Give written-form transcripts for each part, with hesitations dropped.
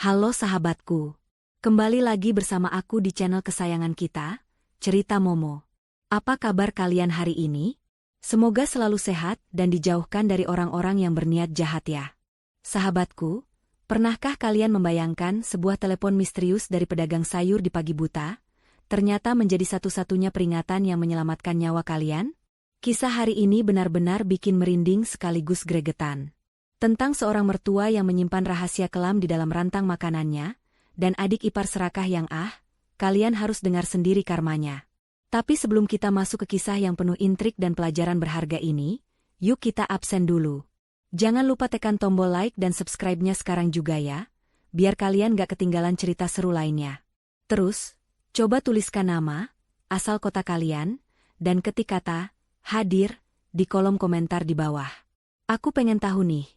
Halo sahabatku, kembali lagi bersama aku di channel kesayangan kita, Cerita Momo. Apa kabar kalian hari ini? Semoga selalu sehat dan dijauhkan dari orang-orang yang berniat jahat ya. Sahabatku, pernahkah kalian membayangkan sebuah telepon misterius dari pedagang sayur di pagi buta, ternyata menjadi satu-satunya peringatan yang menyelamatkan nyawa kalian? Kisah hari ini benar-benar bikin merinding sekaligus gregetan. Tentang seorang mertua yang menyimpan rahasia kelam di dalam rantang makanannya, dan adik ipar serakah yang kalian harus dengar sendiri karmanya. Tapi sebelum kita masuk ke kisah yang penuh intrik dan pelajaran berharga ini, yuk kita absen dulu. Jangan lupa tekan tombol like dan subscribe-nya sekarang juga ya, biar kalian gak ketinggalan cerita seru lainnya. Terus, coba tuliskan nama, asal kota kalian, dan ketik kata, hadir, di kolom komentar di bawah. Aku pengen tahu nih,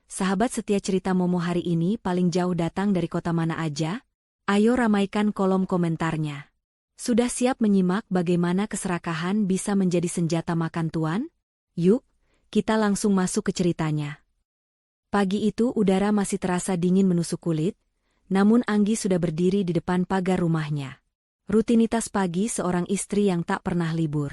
sahabat setia Cerita Momo hari ini paling jauh datang dari kota mana aja? Ayo ramaikan kolom komentarnya. Sudah siap menyimak bagaimana keserakahan bisa menjadi senjata makan tuan? Yuk, kita langsung masuk ke ceritanya. Pagi itu udara masih terasa dingin menusuk kulit, namun Anggi sudah berdiri di depan pagar rumahnya. Rutinitas pagi seorang istri yang tak pernah libur.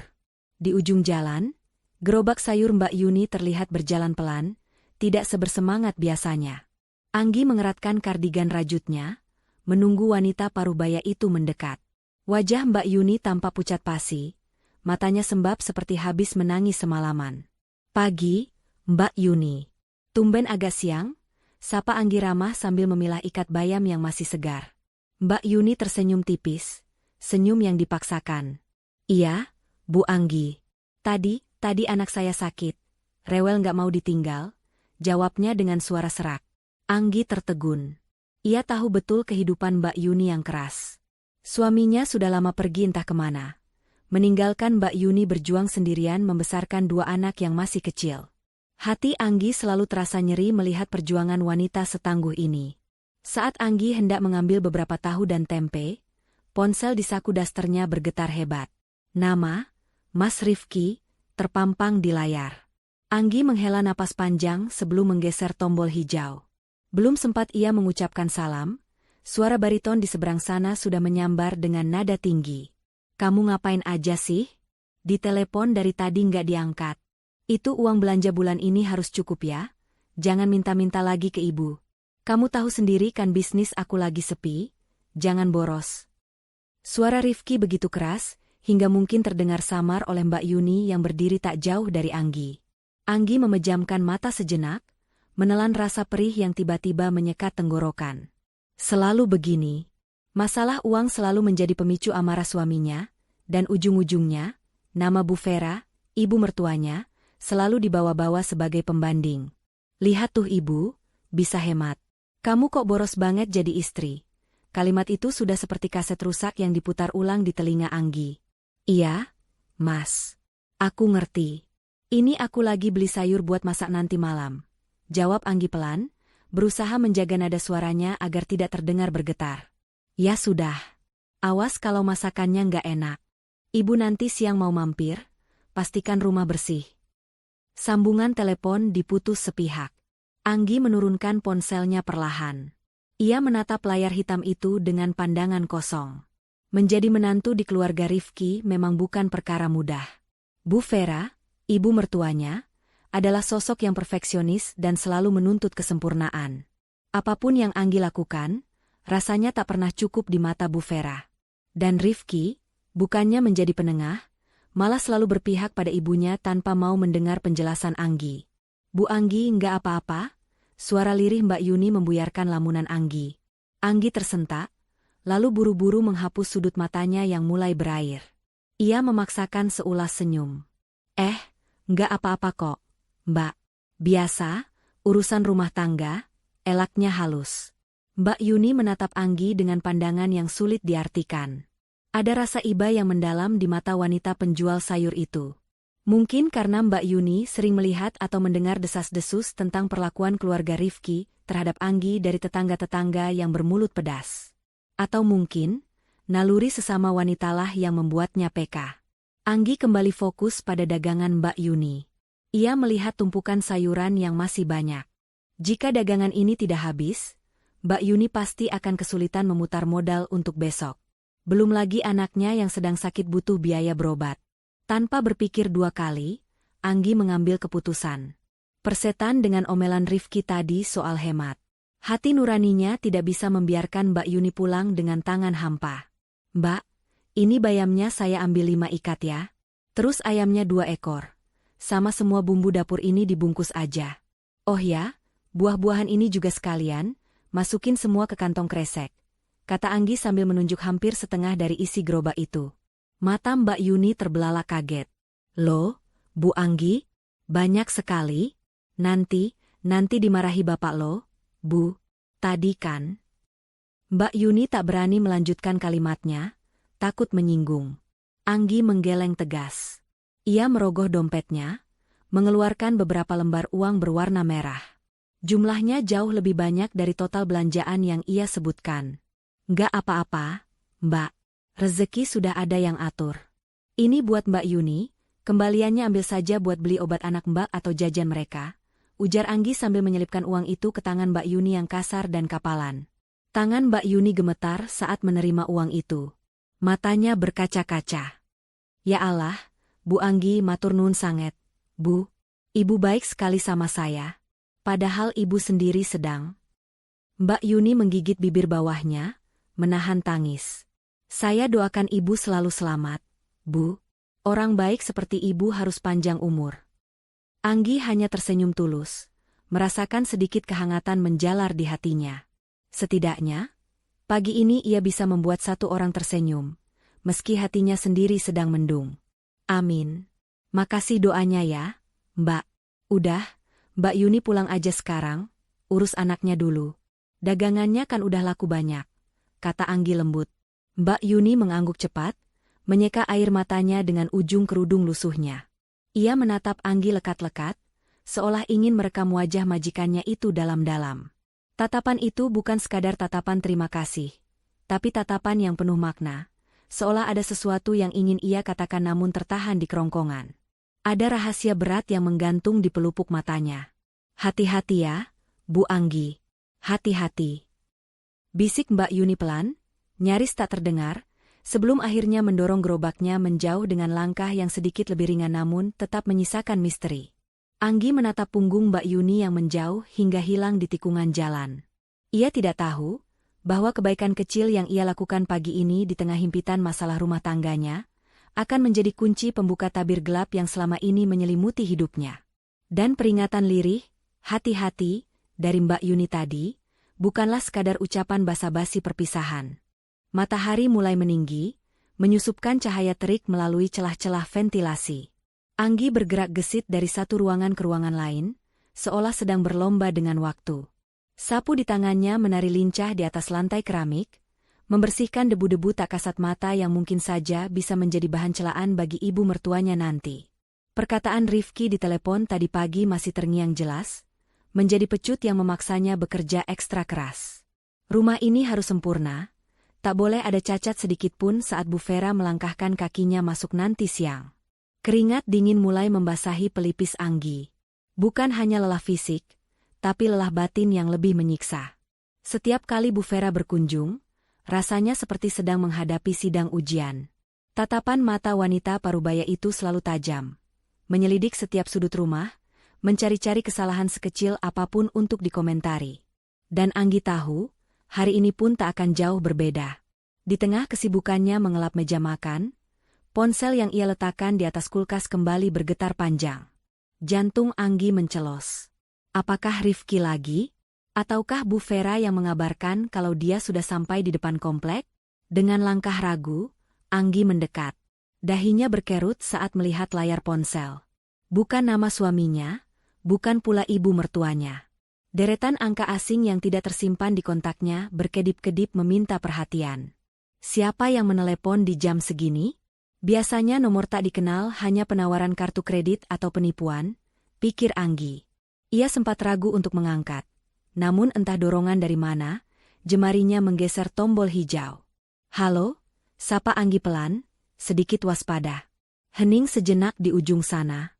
Di ujung jalan, gerobak sayur Mbak Yuni terlihat berjalan pelan, tidak sebersemangat biasanya. Anggi mengeratkan kardigan rajutnya, menunggu wanita parubaya itu mendekat. Wajah Mbak Yuni tampak pucat pasi, matanya sembab seperti habis menangis semalaman. Pagi, Mbak Yuni. Tumben agak siang, sapa Anggi ramah sambil memilah ikat bayam yang masih segar. Mbak Yuni tersenyum tipis, senyum yang dipaksakan. Iya, Bu Anggi. Tadi anak saya sakit, rewel nggak mau ditinggal, jawabnya dengan suara serak. Anggi tertegun. Ia tahu betul kehidupan Mbak Yuni yang keras. Suaminya sudah lama pergi entah kemana, meninggalkan Mbak Yuni berjuang sendirian membesarkan dua anak yang masih kecil. Hati Anggi selalu terasa nyeri melihat perjuangan wanita setangguh ini. Saat Anggi hendak mengambil beberapa tahu dan tempe, ponsel di saku dasternya bergetar hebat. Nama, Mas Rifki, terpampang di layar. Anggi menghela napas panjang sebelum menggeser tombol hijau. Belum sempat ia mengucapkan salam, suara bariton di seberang sana sudah menyambar dengan nada tinggi. Kamu ngapain aja sih? Di telepon dari tadi nggak diangkat. Itu uang belanja bulan ini harus cukup ya? Jangan minta-minta lagi ke ibu. Kamu tahu sendiri kan bisnis aku lagi sepi? Jangan boros. Suara Rifki begitu keras, hingga mungkin terdengar samar oleh Mbak Yuni yang berdiri tak jauh dari Anggi. Anggi memejamkan mata sejenak, menelan rasa perih yang tiba-tiba menyekat tenggorokan. Selalu begini. Masalah uang selalu menjadi pemicu amarah suaminya, dan ujung-ujungnya, nama Bu Vera, ibu mertuanya, selalu dibawa-bawa sebagai pembanding. Lihat tuh ibu, bisa hemat. Kamu kok boros banget jadi istri. Kalimat itu sudah seperti kaset rusak yang diputar ulang di telinga Anggi. Iya, Mas. Aku ngerti. Ini aku lagi beli sayur buat masak nanti malam. Jawab Anggi pelan, berusaha menjaga nada suaranya agar tidak terdengar bergetar. Ya sudah. Awas kalau masakannya nggak enak. Ibu nanti siang mau mampir, pastikan rumah bersih. Sambungan telepon diputus sepihak. Anggi menurunkan ponselnya perlahan. Ia menatap layar hitam itu dengan pandangan kosong. Menjadi menantu di keluarga Rifki memang bukan perkara mudah. Bu Vera, ibu mertuanya, adalah sosok yang perfeksionis dan selalu menuntut kesempurnaan. Apapun yang Anggi lakukan, rasanya tak pernah cukup di mata Bu Vera. Dan Rifki, bukannya menjadi penengah, malah selalu berpihak pada ibunya tanpa mau mendengar penjelasan Anggi. Bu Anggi enggak apa-apa, suara lirih Mbak Yuni membuyarkan lamunan Anggi. Anggi tersentak, lalu buru-buru menghapus sudut matanya yang mulai berair. Ia memaksakan seulas senyum. Enggak apa-apa kok, Mbak. Biasa, urusan rumah tangga, elaknya halus. Mbak Yuni menatap Anggi dengan pandangan yang sulit diartikan. Ada rasa iba yang mendalam di mata wanita penjual sayur itu. Mungkin karena Mbak Yuni sering melihat atau mendengar desas-desus tentang perlakuan keluarga Rifki terhadap Anggi dari tetangga-tetangga yang bermulut pedas. Atau mungkin, naluri sesama wanitalah yang membuatnya peka. Anggi kembali fokus pada dagangan Mbak Yuni. Ia melihat tumpukan sayuran yang masih banyak. Jika dagangan ini tidak habis, Mbak Yuni pasti akan kesulitan memutar modal untuk besok. Belum lagi anaknya yang sedang sakit butuh biaya berobat. Tanpa berpikir dua kali, Anggi mengambil keputusan. Persetan dengan omelan Rifki tadi soal hemat. Hati nuraninya tidak bisa membiarkan Mbak Yuni pulang dengan tangan hampa. "Mbak, ini bayamnya saya ambil 5 ikat ya. Terus ayamnya 2 ekor. Sama semua bumbu dapur ini dibungkus aja. Oh ya, buah-buahan ini juga sekalian, masukin semua ke kantong kresek," kata Anggi sambil menunjuk hampir setengah dari isi gerobak itu. Mata Mbak Yuni terbelalak kaget. "Loh, Bu Anggi? Banyak sekali? Nanti dimarahi bapak lo, Bu. Tadi kan?" Mbak Yuni tak berani melanjutkan kalimatnya, takut menyinggung. Anggi menggeleng tegas. Ia merogoh dompetnya, mengeluarkan beberapa lembar uang berwarna merah. Jumlahnya jauh lebih banyak dari total belanjaan yang ia sebutkan. "Nggak apa-apa, Mbak. Rezeki sudah ada yang atur. Ini buat Mbak Yuni, kembaliannya ambil saja buat beli obat anak Mbak atau jajan mereka," ujar Anggi sambil menyelipkan uang itu ke tangan Mbak Yuni yang kasar dan kapalan. Tangan Mbak Yuni gemetar saat menerima uang itu. Matanya berkaca-kaca. "Ya Allah, Bu Anggi matur nuwun sanget. Bu, Ibu baik sekali sama saya. Padahal Ibu sendiri sedang..." Mbak Yuni menggigit bibir bawahnya, menahan tangis. "Saya doakan Ibu selalu selamat, Bu. Orang baik seperti Ibu harus panjang umur." Anggi hanya tersenyum tulus, merasakan sedikit kehangatan menjalar di hatinya. Setidaknya, pagi ini ia bisa membuat satu orang tersenyum, meski hatinya sendiri sedang mendung. Amin. Makasih doanya ya, Mbak. Udah, Mbak Yuni pulang aja sekarang, urus anaknya dulu. Dagangannya kan udah laku banyak, kata Anggi lembut. Mbak Yuni mengangguk cepat, menyeka air matanya dengan ujung kerudung lusuhnya. Ia menatap Anggi lekat-lekat, seolah ingin merekam wajah majikannya itu dalam-dalam. Tatapan itu bukan sekadar tatapan terima kasih, tapi tatapan yang penuh makna, seolah ada sesuatu yang ingin ia katakan namun tertahan di kerongkongan. Ada rahasia berat yang menggantung di pelupuk matanya. "Hati-hati ya, Bu Anggi. Hati-hati," bisik Mbak Yuni pelan, nyaris tak terdengar, sebelum akhirnya mendorong gerobaknya menjauh dengan langkah yang sedikit lebih ringan namun tetap menyisakan misteri. Anggi menatap punggung Mbak Yuni yang menjauh hingga hilang di tikungan jalan. Ia tidak tahu bahwa kebaikan kecil yang ia lakukan pagi ini di tengah himpitan masalah rumah tangganya akan menjadi kunci pembuka tabir gelap yang selama ini menyelimuti hidupnya. Dan peringatan lirih, "Hati-hati," dari Mbak Yuni tadi, bukanlah sekadar ucapan basa-basi perpisahan. Matahari mulai meninggi, menyusupkan cahaya terik melalui celah-celah ventilasi. Anggi bergerak gesit dari satu ruangan ke ruangan lain, seolah sedang berlomba dengan waktu. Sapu di tangannya menari lincah di atas lantai keramik, membersihkan debu-debu tak kasat mata yang mungkin saja bisa menjadi bahan celaan bagi ibu mertuanya nanti. Perkataan Rifki di telepon tadi pagi masih terngiang jelas, menjadi pecut yang memaksanya bekerja ekstra keras. Rumah ini harus sempurna, tak boleh ada cacat sedikitpun saat Bu Vera melangkahkan kakinya masuk nanti siang. Keringat dingin mulai membasahi pelipis Anggi. Bukan hanya lelah fisik, tapi lelah batin yang lebih menyiksa. Setiap kali Bu Vera berkunjung, rasanya seperti sedang menghadapi sidang ujian. Tatapan mata wanita parubaya itu selalu tajam, menyelidik setiap sudut rumah, mencari-cari kesalahan sekecil apapun untuk dikomentari. Dan Anggi tahu, hari ini pun tak akan jauh berbeda. Di tengah kesibukannya mengelap meja makan, ponsel yang ia letakkan di atas kulkas kembali bergetar panjang. Jantung Anggi mencelos. Apakah Rifki lagi? Ataukah Bu Vera yang mengabarkan kalau dia sudah sampai di depan komplek? Dengan langkah ragu, Anggi mendekat. Dahinya berkerut saat melihat layar ponsel. Bukan nama suaminya, bukan pula ibu mertuanya. Deretan angka asing yang tidak tersimpan di kontaknya berkedip-kedip meminta perhatian. Siapa yang menelepon di jam segini? Biasanya nomor tak dikenal hanya penawaran kartu kredit atau penipuan, pikir Anggi. Ia sempat ragu untuk mengangkat. Namun entah dorongan dari mana, jemarinya menggeser tombol hijau. "Halo?" sapa Anggi pelan, sedikit waspada. Hening sejenak di ujung sana.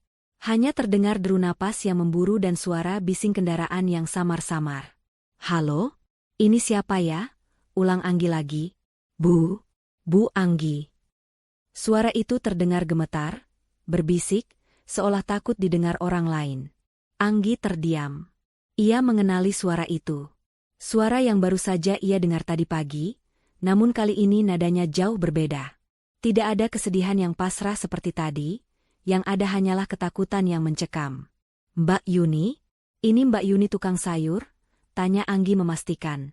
Hanya terdengar deru napas yang memburu dan suara bising kendaraan yang samar-samar. "Halo? Ini siapa ya? Ulang Anggi lagi. Bu, Bu Anggi. Suara itu terdengar gemetar, berbisik, seolah takut didengar orang lain. Anggi terdiam. Ia mengenali suara itu. Suara yang baru saja ia dengar tadi pagi, namun kali ini nadanya jauh berbeda. Tidak ada kesedihan yang pasrah seperti tadi, yang ada hanyalah ketakutan yang mencekam. Mbak Yuni? Ini Mbak Yuni tukang sayur? Tanya Anggi memastikan.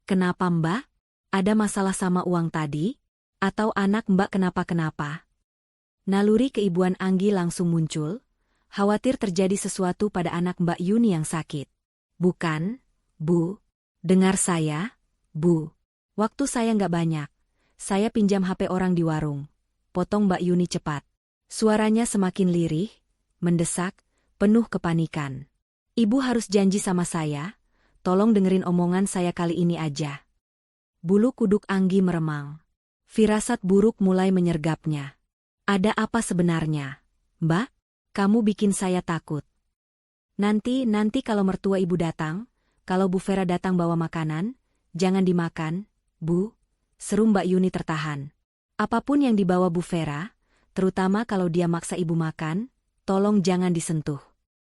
Kenapa Mbak? Ada masalah sama uang tadi? Atau anak Mbak kenapa-kenapa? Naluri keibuan Anggi langsung muncul, khawatir terjadi sesuatu pada anak Mbak Yuni yang sakit. Bukan, Bu. Dengar saya, Bu. Waktu saya nggak banyak. Saya pinjam HP orang di warung. Potong Mbak Yuni cepat. Suaranya semakin lirih, mendesak, penuh kepanikan. Ibu harus janji sama saya, tolong dengerin omongan saya kali ini aja. Bulu kuduk Anggi meremang. Firasat buruk mulai menyergapnya. Ada apa sebenarnya? Mbak, kamu bikin saya takut. Nanti kalau mertua ibu datang, kalau Bu Vera datang bawa makanan, jangan dimakan, Bu, seru Mbak Yuni tertahan. Apapun yang dibawa Bu Vera, terutama kalau dia maksa ibu makan, tolong jangan disentuh.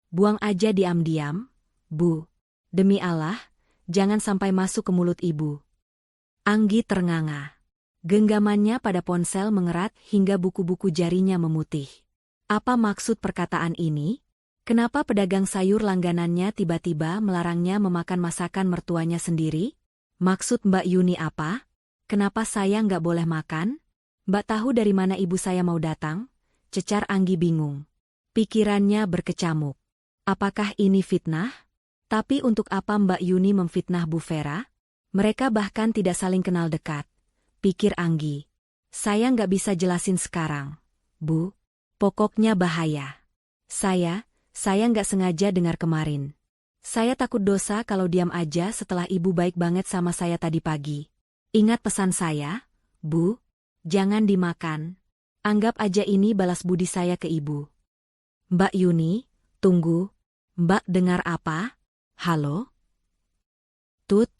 Buang aja diam-diam, Bu. Demi Allah, jangan sampai masuk ke mulut ibu. Anggi ternganga. Genggamannya pada ponsel mengerat hingga buku-buku jarinya memutih. Apa maksud perkataan ini? Kenapa pedagang sayur langganannya tiba-tiba melarangnya memakan masakan mertuanya sendiri? Maksud Mbak Yuni apa? Kenapa saya nggak boleh makan? Mbak tahu dari mana ibu saya mau datang? Cecar Anggi bingung. Pikirannya berkecamuk. Apakah ini fitnah? Tapi untuk apa Mbak Yuni memfitnah Bu Vera? Mereka bahkan tidak saling kenal dekat. Pikir Anggi. Saya nggak bisa jelasin sekarang, Bu. Pokoknya bahaya. Saya nggak sengaja dengar kemarin. Saya takut dosa kalau diam aja setelah ibu baik banget sama saya tadi pagi. Ingat pesan saya, Bu? Jangan dimakan. Anggap aja ini balas budi saya ke ibu. Mbak Yuni, tunggu. Mbak dengar apa? Halo? Tut.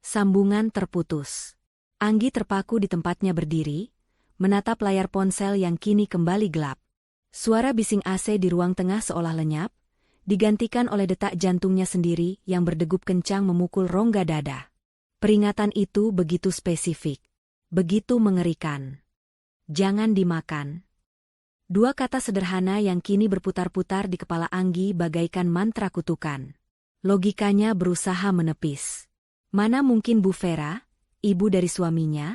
Sambungan terputus. Anggi terpaku di tempatnya berdiri, menatap layar ponsel yang kini kembali gelap. Suara bising AC di ruang tengah seolah lenyap, digantikan oleh detak jantungnya sendiri yang berdegup kencang memukul rongga dada. Peringatan itu begitu spesifik, begitu mengerikan. Jangan dimakan. Dua kata sederhana yang kini berputar-putar di kepala Anggi bagaikan mantra kutukan. Logikanya berusaha menepis. Mana mungkin Bu Vera, ibu dari suaminya,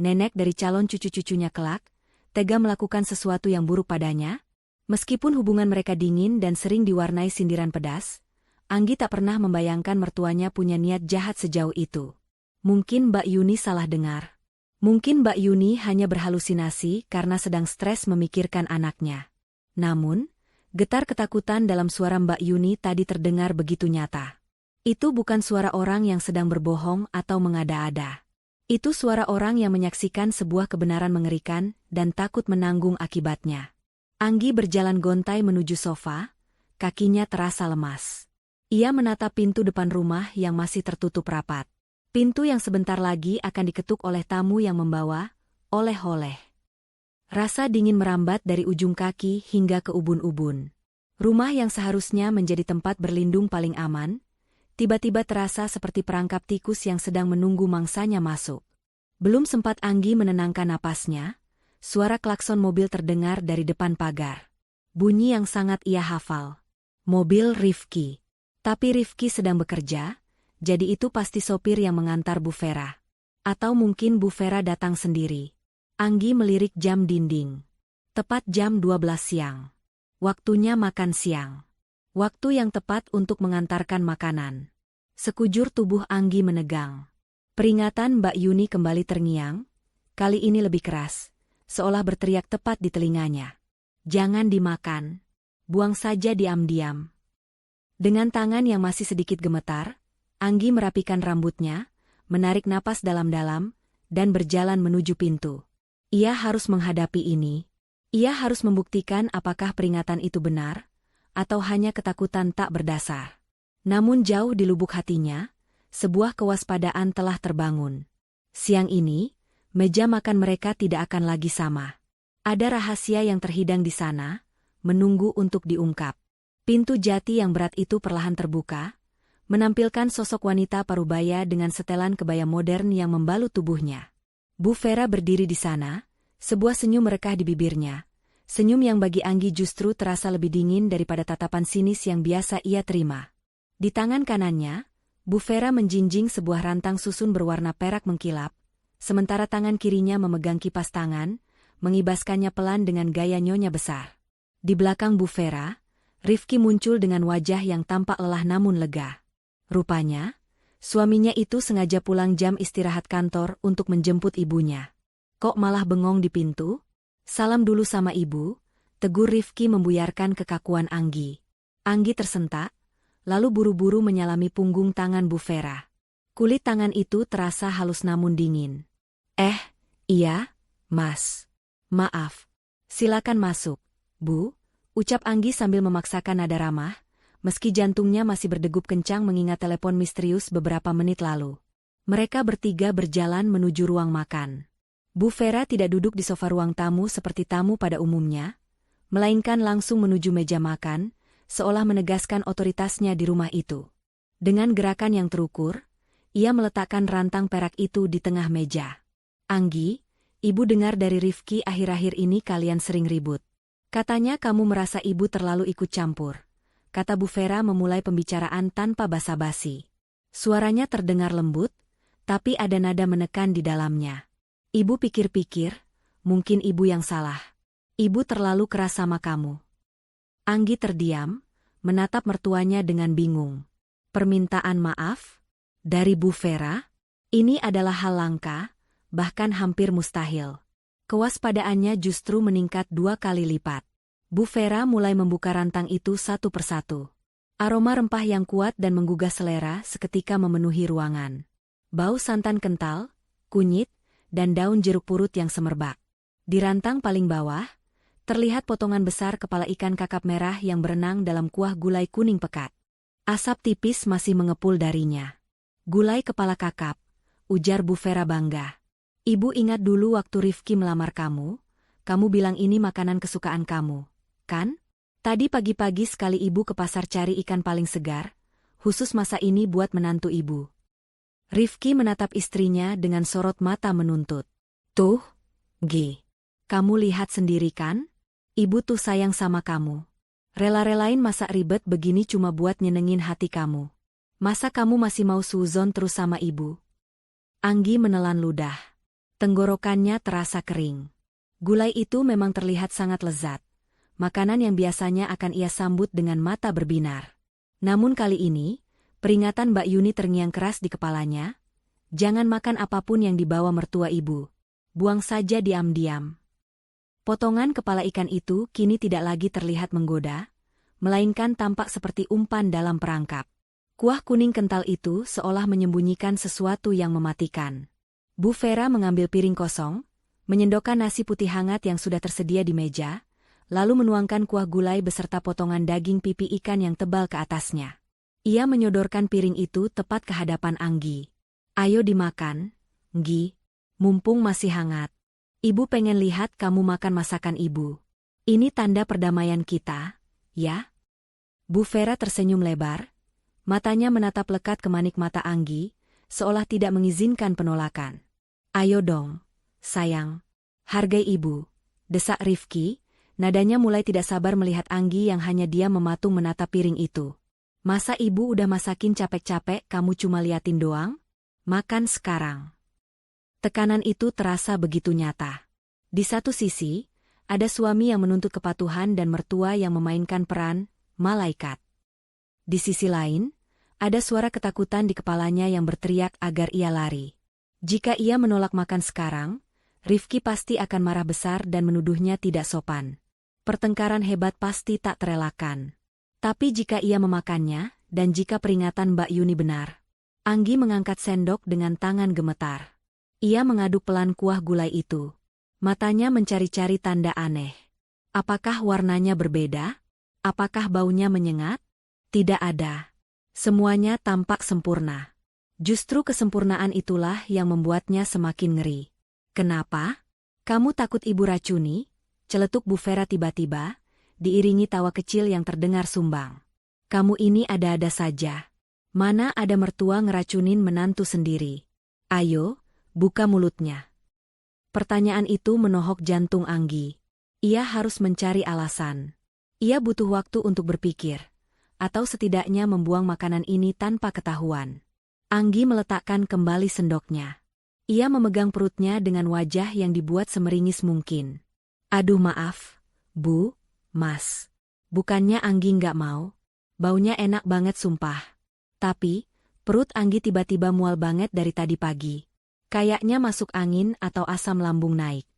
nenek dari calon cucu-cucunya kelak, tega melakukan sesuatu yang buruk padanya? Meskipun hubungan mereka dingin dan sering diwarnai sindiran pedas, Anggi tak pernah membayangkan mertuanya punya niat jahat sejauh itu. Mungkin Mbak Yuni salah dengar. Mungkin Mbak Yuni hanya berhalusinasi karena sedang stres memikirkan anaknya. Namun, getar ketakutan dalam suara Mbak Yuni tadi terdengar begitu nyata. Itu bukan suara orang yang sedang berbohong atau mengada-ada. Itu suara orang yang menyaksikan sebuah kebenaran mengerikan dan takut menanggung akibatnya. Anggi berjalan gontai menuju sofa, kakinya terasa lemas. Ia menatap pintu depan rumah yang masih tertutup rapat. Pintu yang sebentar lagi akan diketuk oleh tamu yang membawa oleh-oleh. Rasa dingin merambat dari ujung kaki hingga ke ubun-ubun. Rumah yang seharusnya menjadi tempat berlindung paling aman, tiba-tiba terasa seperti perangkap tikus yang sedang menunggu mangsanya masuk. Belum sempat Anggi menenangkan napasnya, suara klakson mobil terdengar dari depan pagar. Bunyi yang sangat ia hafal. Mobil Rifki. Tapi Rifki sedang bekerja, jadi itu pasti sopir yang mengantar Bu Vera. Atau mungkin Bu Vera datang sendiri. Anggi melirik jam dinding. Tepat jam 12 siang. Waktunya makan siang. Waktu yang tepat untuk mengantarkan makanan. Sekujur tubuh Anggi menegang. Peringatan Mbak Yuni kembali terngiang, kali ini lebih keras, seolah berteriak tepat di telinganya. Jangan dimakan. Buang saja diam-diam. Dengan tangan yang masih sedikit gemetar, Anggi merapikan rambutnya, menarik napas dalam-dalam, dan berjalan menuju pintu. Ia harus menghadapi ini. Ia harus membuktikan apakah peringatan itu benar, atau hanya ketakutan tak berdasar. Namun jauh di lubuk hatinya, sebuah kewaspadaan telah terbangun. Siang ini, meja makan mereka tidak akan lagi sama. Ada rahasia yang terhidang di sana, menunggu untuk diungkap. Pintu jati yang berat itu perlahan terbuka, menampilkan sosok wanita parubaya dengan setelan kebaya modern yang membalut tubuhnya. Bu Vera berdiri di sana, sebuah senyum merekah di bibirnya. Senyum yang bagi Anggi justru terasa lebih dingin daripada tatapan sinis yang biasa ia terima. Di tangan kanannya, Bu Vera menjinjing sebuah rantang susun berwarna perak mengkilap, sementara tangan kirinya memegang kipas tangan, mengibaskannya pelan dengan gaya nyonya besar. Di belakang Bu Vera, Rifki muncul dengan wajah yang tampak lelah namun lega. Rupanya, suaminya itu sengaja pulang jam istirahat kantor untuk menjemput ibunya. Kok malah bengong di pintu? Salam dulu sama ibu, tegur Rifki membuyarkan kekakuan Anggi. Anggi tersentak, lalu buru-buru menyalami punggung tangan Bu Vera. Kulit tangan itu terasa halus namun dingin. Iya, Mas. Maaf. Silakan masuk, Bu, ucap Anggi sambil memaksakan nada ramah, meski jantungnya masih berdegup kencang mengingat telepon misterius beberapa menit lalu. Mereka bertiga berjalan menuju ruang makan. Bu Vera tidak duduk di sofa ruang tamu seperti tamu pada umumnya, melainkan langsung menuju meja makan, seolah menegaskan otoritasnya di rumah itu. Dengan gerakan yang terukur, ia meletakkan rantang perak itu di tengah meja. Anggi, ibu dengar dari Rifki akhir-akhir ini kalian sering ribut. Katanya kamu merasa ibu terlalu ikut campur, kata Bu Vera memulai pembicaraan tanpa basa-basi. Suaranya terdengar lembut, tapi ada nada menekan di dalamnya. Ibu pikir-pikir, mungkin ibu yang salah. Ibu terlalu keras sama kamu. Anggi terdiam, menatap mertuanya dengan bingung. Permintaan maaf? Dari Bu Vera? Ini adalah hal langka, bahkan hampir mustahil. Kewaspadaannya justru meningkat 2 kali lipat. Bu Vera mulai membuka rantang itu satu persatu. Aroma rempah yang kuat dan menggugah selera seketika memenuhi ruangan. Bau santan kental, kunyit, dan daun jeruk purut yang semerbak. Di rantang paling bawah, terlihat potongan besar kepala ikan kakap merah yang berenang dalam kuah gulai kuning pekat. Asap tipis masih mengepul darinya. Gulai kepala kakap, ujar Bu Vera bangga. Ibu ingat dulu waktu Rifki melamar kamu bilang ini makanan kesukaan kamu, kan? Tadi pagi-pagi sekali ibu ke pasar cari ikan paling segar, khusus masa ini buat menantu ibu. Rifki menatap istrinya dengan sorot mata menuntut. Tuh, Gi. Kamu lihat sendiri kan? Ibu tuh sayang sama kamu. Rela-relain masak ribet begini cuma buat nyenengin hati kamu. Masa kamu masih mau suzon terus sama ibu? Anggi menelan ludah. Tenggorokannya terasa kering. Gulai itu memang terlihat sangat lezat. Makanan yang biasanya akan ia sambut dengan mata berbinar. Namun kali ini, peringatan Mbak Yuni terngiang keras di kepalanya. Jangan makan apapun yang dibawa mertua ibu. Buang saja diam-diam. Potongan kepala ikan itu kini tidak lagi terlihat menggoda, melainkan tampak seperti umpan dalam perangkap. Kuah kuning kental itu seolah menyembunyikan sesuatu yang mematikan. Bu Vera mengambil piring kosong, menyendokkan nasi putih hangat yang sudah tersedia di meja, lalu menuangkan kuah gulai beserta potongan daging pipi ikan yang tebal ke atasnya. Ia menyodorkan piring itu tepat ke hadapan Anggi. Ayo dimakan, Nggi, mumpung masih hangat. Ibu pengen lihat kamu makan masakan ibu. Ini tanda perdamaian kita, ya? Bu Vera tersenyum lebar, matanya menatap lekat ke manik mata Anggi, seolah tidak mengizinkan penolakan. Ayo dong, sayang. Hargai ibu, desak Rifki, nadanya mulai tidak sabar melihat Anggi yang hanya diam mematung menatap piring itu. Masa ibu udah masakin capek-capek kamu cuma liatin doang? Makan sekarang. Tekanan itu terasa begitu nyata. Di satu sisi, ada suami yang menuntut kepatuhan dan mertua yang memainkan peran malaikat. Di sisi lain, ada suara ketakutan di kepalanya yang berteriak agar ia lari. Jika ia menolak makan sekarang, Rifki pasti akan marah besar dan menuduhnya tidak sopan. Pertengkaran hebat pasti tak terelakkan. Tapi jika ia memakannya, dan jika peringatan Mbak Yuni benar, Anggi mengangkat sendok dengan tangan gemetar. Ia mengaduk pelan kuah gulai itu. Matanya mencari-cari tanda aneh. Apakah warnanya berbeda? Apakah baunya menyengat? Tidak ada. Semuanya tampak sempurna. Justru kesempurnaan itulah yang membuatnya semakin ngeri. Kenapa? Kamu takut ibu racuni? Celetuk Bu Vera tiba-tiba, diiringi tawa kecil yang terdengar sumbang. Kamu ini ada-ada saja. Mana ada mertua ngeracunin menantu sendiri. Ayo, buka mulutnya. Pertanyaan itu menohok jantung Anggi. Ia harus mencari alasan. Ia butuh waktu untuk berpikir, atau setidaknya membuang makanan ini tanpa ketahuan. Anggi meletakkan kembali sendoknya. Ia memegang perutnya dengan wajah yang dibuat semeringis mungkin. Aduh maaf, Bu, Mas. Bukannya Anggi nggak mau. Baunya enak banget sumpah. Tapi, perut Anggi tiba-tiba mual banget dari tadi pagi. Kayaknya masuk angin atau asam lambung naik.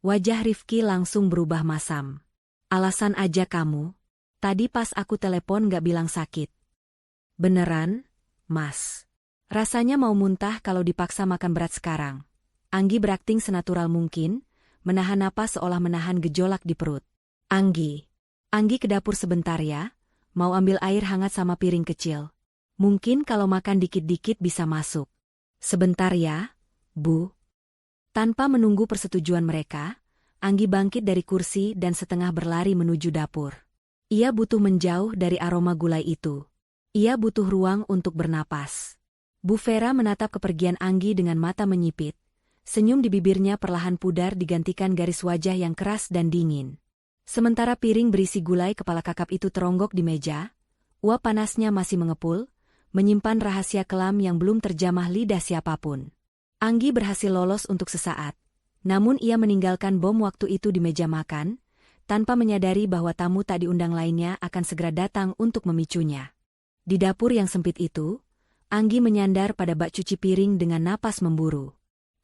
Wajah Rifki langsung berubah masam. Alasan aja kamu. Tadi pas aku telepon nggak bilang sakit. Beneran, Mas? Rasanya mau muntah kalau dipaksa makan berat sekarang. Anggi berakting senatural mungkin, menahan napas seolah menahan gejolak di perut. Anggi ke dapur sebentar ya, mau ambil air hangat sama piring kecil. Mungkin kalau makan dikit-dikit bisa masuk. Sebentar ya, Bu. Tanpa menunggu persetujuan mereka, Anggi bangkit dari kursi dan setengah berlari menuju dapur. Ia butuh menjauh dari aroma gulai itu. Ia butuh ruang untuk bernapas. Bu Vera menatap kepergian Anggi dengan mata menyipit. Senyum di bibirnya perlahan pudar digantikan garis wajah yang keras dan dingin. Sementara piring berisi gulai kepala kakap itu teronggok di meja, uap panasnya masih mengepul, menyimpan rahasia kelam yang belum terjamah lidah siapapun. Anggi berhasil lolos untuk sesaat. Namun ia meninggalkan bom waktu itu di meja makan, tanpa menyadari bahwa tamu tak diundang lainnya akan segera datang untuk memicunya. Di dapur yang sempit itu, Anggi menyandar pada bak cuci piring dengan napas memburu.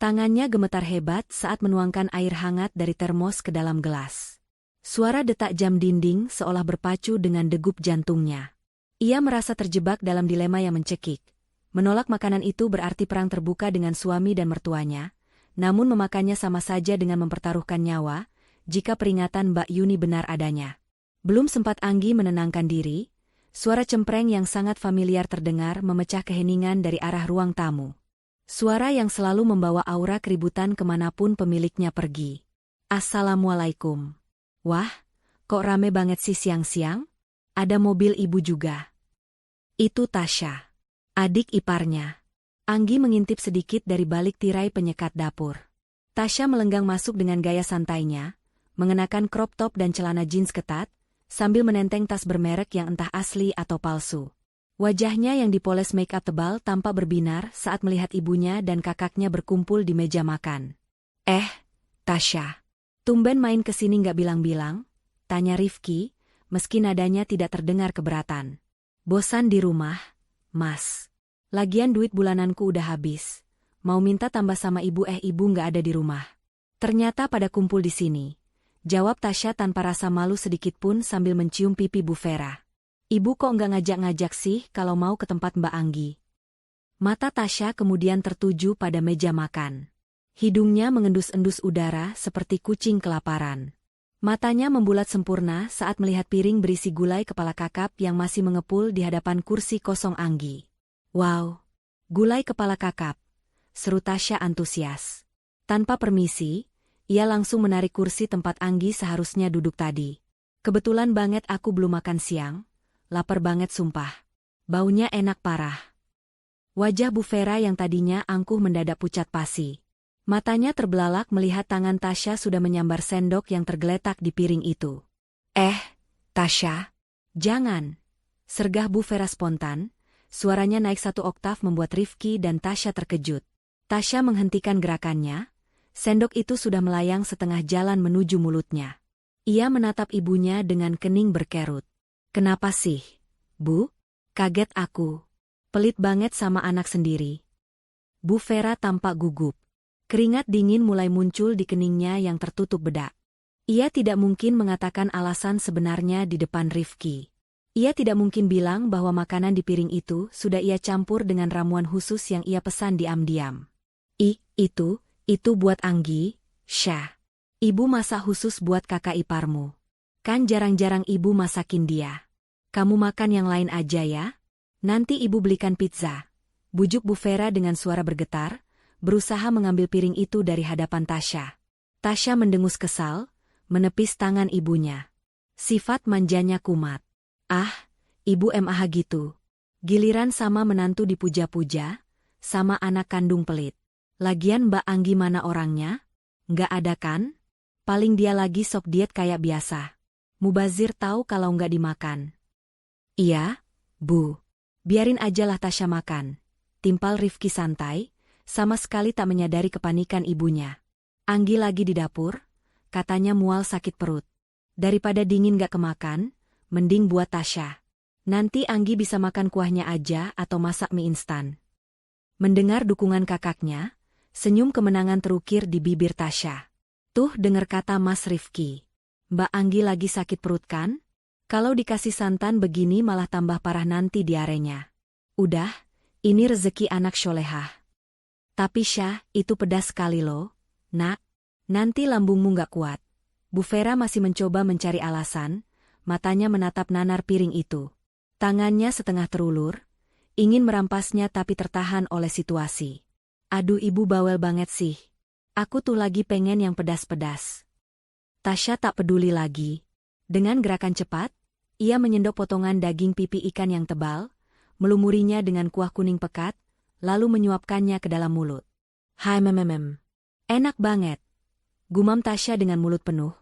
Tangannya gemetar hebat saat menuangkan air hangat dari termos ke dalam gelas. Suara detak jam dinding seolah berpacu dengan degup jantungnya. Ia merasa terjebak dalam dilema yang mencekik. Menolak makanan itu berarti perang terbuka dengan suami dan mertuanya, namun memakannya sama saja dengan mempertaruhkan nyawa, jika peringatan Mbak Yuni benar adanya. Belum sempat Anggi menenangkan diri, suara cempreng yang sangat familiar terdengar memecah keheningan dari arah ruang tamu. Suara yang selalu membawa aura keributan kemanapun pemiliknya pergi. Assalamualaikum. Wah, kok rame banget sih siang-siang? Ada mobil ibu juga. Itu Tasya, adik iparnya. Anggi mengintip sedikit dari balik tirai penyekat dapur. Tasya melenggang masuk dengan gaya santainya, mengenakan crop top dan celana jeans ketat, sambil menenteng tas bermerek yang entah asli atau palsu. Wajahnya yang dipoles make-up tebal tampak berbinar saat melihat ibunya dan kakaknya berkumpul di meja makan. Tasya, tumben main kesini nggak bilang-bilang? Tanya Rifki, meski nadanya tidak terdengar keberatan. Bosan di rumah, Mas. Lagian duit bulananku udah habis. Mau minta tambah sama ibu nggak ada di rumah. Ternyata pada kumpul di sini. Jawab Tasya tanpa rasa malu sedikit pun sambil mencium pipi Bu Vera. Ibu kok nggak ngajak-ngajak sih kalau mau ke tempat Mbak Anggi? Mata Tasya kemudian tertuju pada meja makan. Hidungnya mengendus-endus udara seperti kucing kelaparan. Matanya membulat sempurna saat melihat piring berisi gulai kepala kakap yang masih mengepul di hadapan kursi kosong Anggi. Wow, gulai kepala kakap, seru Tasya antusias. Tanpa permisi, ia langsung menarik kursi tempat Anggi seharusnya duduk tadi. Kebetulan banget aku belum makan siang, lapar banget sumpah. Baunya enak parah. Wajah Bu Vera yang tadinya angkuh mendadak pucat pasi. Matanya terbelalak melihat tangan Tasya sudah menyambar sendok yang tergeletak di piring itu. Tasya, jangan. Sergah Bu Vera spontan. Suaranya naik satu oktav membuat Rifki dan Tasya terkejut. Tasya menghentikan gerakannya. Sendok itu sudah melayang setengah jalan menuju mulutnya. Ia menatap ibunya dengan kening berkerut. Kenapa sih, Bu? Kaget aku. Pelit banget sama anak sendiri. Bu Vera tampak gugup. Keringat dingin mulai muncul di keningnya yang tertutup bedak. Ia tidak mungkin mengatakan alasan sebenarnya di depan Rifki. Ia tidak mungkin bilang bahwa makanan di piring itu sudah ia campur dengan ramuan khusus yang ia pesan diam-diam. Itu buat Anggi, Syah. Ibu masak khusus buat kakak iparmu. Kan jarang-jarang ibu masakin dia. Kamu makan yang lain aja ya. Nanti ibu belikan pizza. bujuk Bu Vera dengan suara bergetar, berusaha mengambil piring itu dari hadapan Tasya. Tasya mendengus kesal, menepis tangan ibunya. Sifat manjanya kumat. Ah, ibu mah gitu. Giliran sama menantu dipuja-puja, sama anak kandung pelit. Lagian Mbak Anggi mana orangnya? Nggak ada kan? Paling dia lagi sok diet kayak biasa. Mubazir tahu kalau nggak dimakan. Iya, Bu. Biarin ajalah Tasya makan. Timpal Rifki santai, sama sekali tak menyadari kepanikan ibunya. Anggi lagi di dapur, katanya mual sakit perut. Daripada dingin gak kemakan, mending buat Tasya. Nanti Anggi bisa makan kuahnya aja atau masak mie instan. Mendengar dukungan kakaknya, senyum kemenangan terukir di bibir Tasya. Tuh denger kata Mas Rifki. Mbak Anggi lagi sakit perut kan? Kalau dikasih santan begini malah tambah parah nanti diarenya. Udah, ini rezeki anak solehah. Tapi Syah, itu pedas sekali loh. Nak, nanti lambungmu gak kuat. Bu Vera masih mencoba mencari alasan, matanya menatap nanar piring itu. Tangannya setengah terulur, ingin merampasnya tapi tertahan oleh situasi. Aduh ibu bawel banget sih. Aku tuh lagi pengen yang pedas-pedas. Tasya tak peduli lagi. Dengan gerakan cepat, ia menyendok potongan daging pipi ikan yang tebal, melumurinya dengan kuah kuning pekat, lalu menyuapkannya ke dalam mulut. Hai mememem. Enak banget. Gumam Tasya dengan mulut penuh,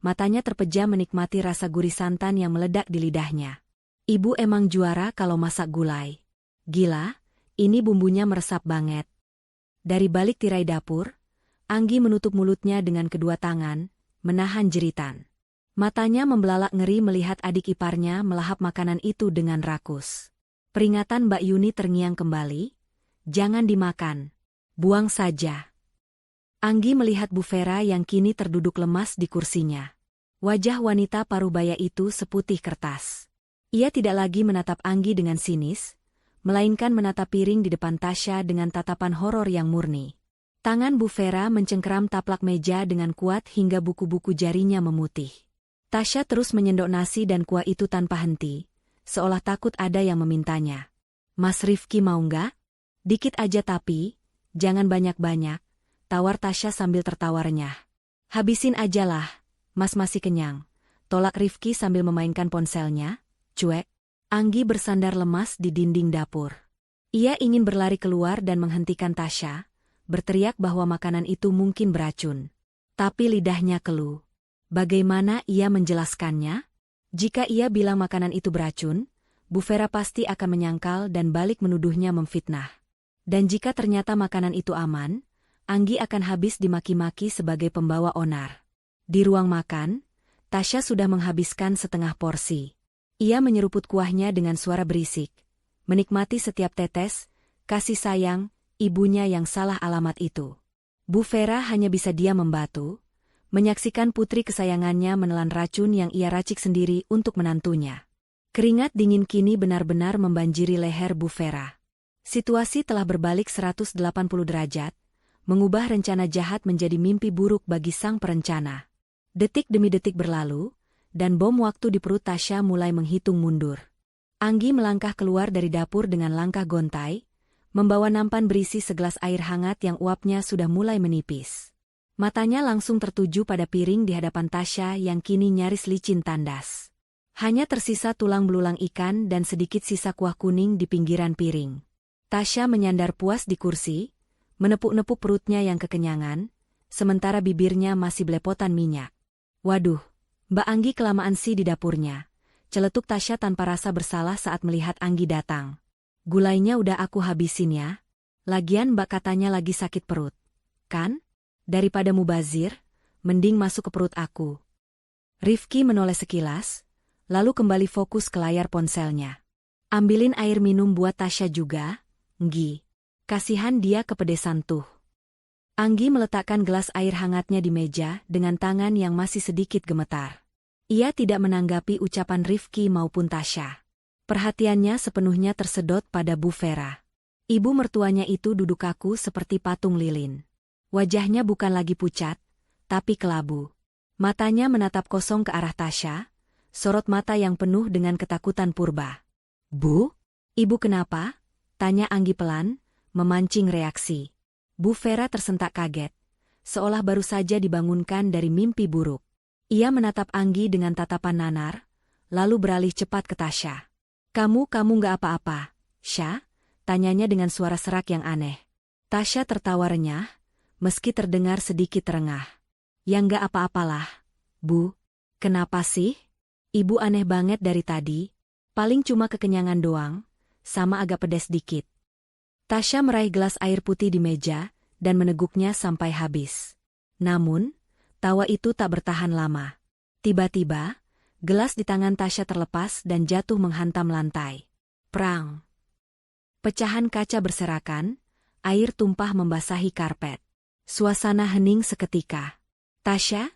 matanya terpejam menikmati rasa gurih santan yang meledak di lidahnya. Ibu emang juara kalau masak gulai. Gila, ini bumbunya meresap banget. Dari balik tirai dapur, Anggi menutup mulutnya dengan kedua tangan, menahan jeritan. Matanya membelalak ngeri melihat adik iparnya melahap makanan itu dengan rakus. Peringatan Mbak Yuni terngiang kembali, jangan dimakan, buang saja. Anggi melihat Bu Vera yang kini terduduk lemas di kursinya. Wajah wanita parubaya itu seputih kertas. Ia tidak lagi menatap Anggi dengan sinis, melainkan menatap piring di depan Tasya dengan tatapan horor yang murni. Tangan Bu Vera mencengkeram taplak meja dengan kuat hingga buku-buku jarinya memutih. Tasya terus menyendok nasi dan kuah itu tanpa henti, seolah takut ada yang memintanya. Mas Rifki mau nggak? Dikit aja tapi, jangan banyak-banyak, tawar Tasya sambil tertawa renyah. Habisin ajalah, Mas masih kenyang, tolak Rifki sambil memainkan ponselnya. Cuek, Anggi bersandar lemas di dinding dapur. Ia ingin berlari keluar dan menghentikan Tasya, berteriak bahwa makanan itu mungkin beracun. Tapi lidahnya keluh. Bagaimana ia menjelaskannya? Jika ia bilang makanan itu beracun, Bu Vera pasti akan menyangkal dan balik menuduhnya memfitnah. Dan jika ternyata makanan itu aman, Anggi akan habis dimaki-maki sebagai pembawa onar. Di ruang makan, Tasya sudah menghabiskan setengah porsi. Ia menyeruput kuahnya dengan suara berisik, menikmati setiap tetes, kasih sayang, ibunya yang salah alamat itu. Bu Vera hanya bisa diam membatu, menyaksikan putri kesayangannya menelan racun yang ia racik sendiri untuk menantunya. Keringat dingin kini benar-benar membanjiri leher Bu Vera. Situasi telah berbalik 180 derajat, mengubah rencana jahat menjadi mimpi buruk bagi sang perencana. Detik demi detik berlalu, dan bom waktu di perut Tasya mulai menghitung mundur. Anggi melangkah keluar dari dapur dengan langkah gontai, membawa nampan berisi segelas air hangat yang uapnya sudah mulai menipis. Matanya langsung tertuju pada piring di hadapan Tasya yang kini nyaris licin tandas. Hanya tersisa tulang belulang ikan dan sedikit sisa kuah kuning di pinggiran piring. Tasya menyandar puas di kursi, menepuk-nepuk perutnya yang kekenyangan, sementara bibirnya masih belepotan minyak. Waduh, Mbak Anggi kelamaan sih di dapurnya. Celetuk Tasya tanpa rasa bersalah saat melihat Anggi datang. Gulainya udah aku habisin ya. Lagian Mbak katanya lagi sakit perut. Kan? Daripada mubazir, mending masuk ke perut aku. Rifki menoleh sekilas, lalu kembali fokus ke layar ponselnya. Ambilin air minum buat Tasya juga, Nggi. Kasihan dia kepedesan tuh. Anggi meletakkan gelas air hangatnya di meja dengan tangan yang masih sedikit gemetar. Ia tidak menanggapi ucapan Rifki maupun Tasya. Perhatiannya sepenuhnya tersedot pada Bu Vera. Ibu mertuanya itu duduk kaku seperti patung lilin. Wajahnya bukan lagi pucat, tapi kelabu. Matanya menatap kosong ke arah Tasya, sorot mata yang penuh dengan ketakutan purba. Bu? Ibu kenapa? Tanya Anggi pelan, memancing reaksi. Bu Vera tersentak kaget, seolah baru saja dibangunkan dari mimpi buruk. Ia menatap Anggi dengan tatapan nanar, lalu beralih cepat ke Tasya. Kamu nggak apa-apa, Sya? Tanyanya dengan suara serak yang aneh. Tasya tertawa renyah, meski terdengar sedikit terengah. Ya nggak apa-apalah, Bu. Kenapa sih? Ibu aneh banget dari tadi. Paling cuma kekenyangan doang, sama agak pedas dikit. Tasya meraih gelas air putih di meja, dan meneguknya sampai habis. Namun, tawa itu tak bertahan lama. Tiba-tiba, gelas di tangan Tasya terlepas dan jatuh menghantam lantai. Prang! Pecahan kaca berserakan, air tumpah membasahi karpet. Suasana hening seketika. Tasya?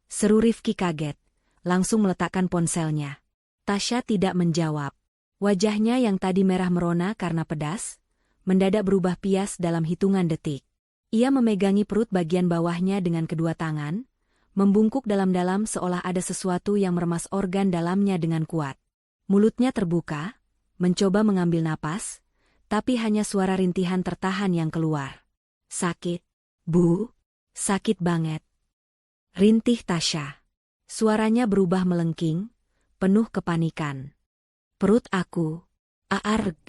Seru Rifki kaget, langsung meletakkan ponselnya. Tasya tidak menjawab. Wajahnya yang tadi merah merona karena pedas, mendadak berubah pias dalam hitungan detik. Ia memegangi perut bagian bawahnya dengan kedua tangan, membungkuk dalam-dalam seolah ada sesuatu yang meremas organ dalamnya dengan kuat. Mulutnya terbuka, mencoba mengambil napas, tapi hanya suara rintihan tertahan yang keluar. Sakit, Bu, sakit banget. Rintih Tasya. Suaranya berubah melengking, penuh kepanikan. Perut aku, aarg.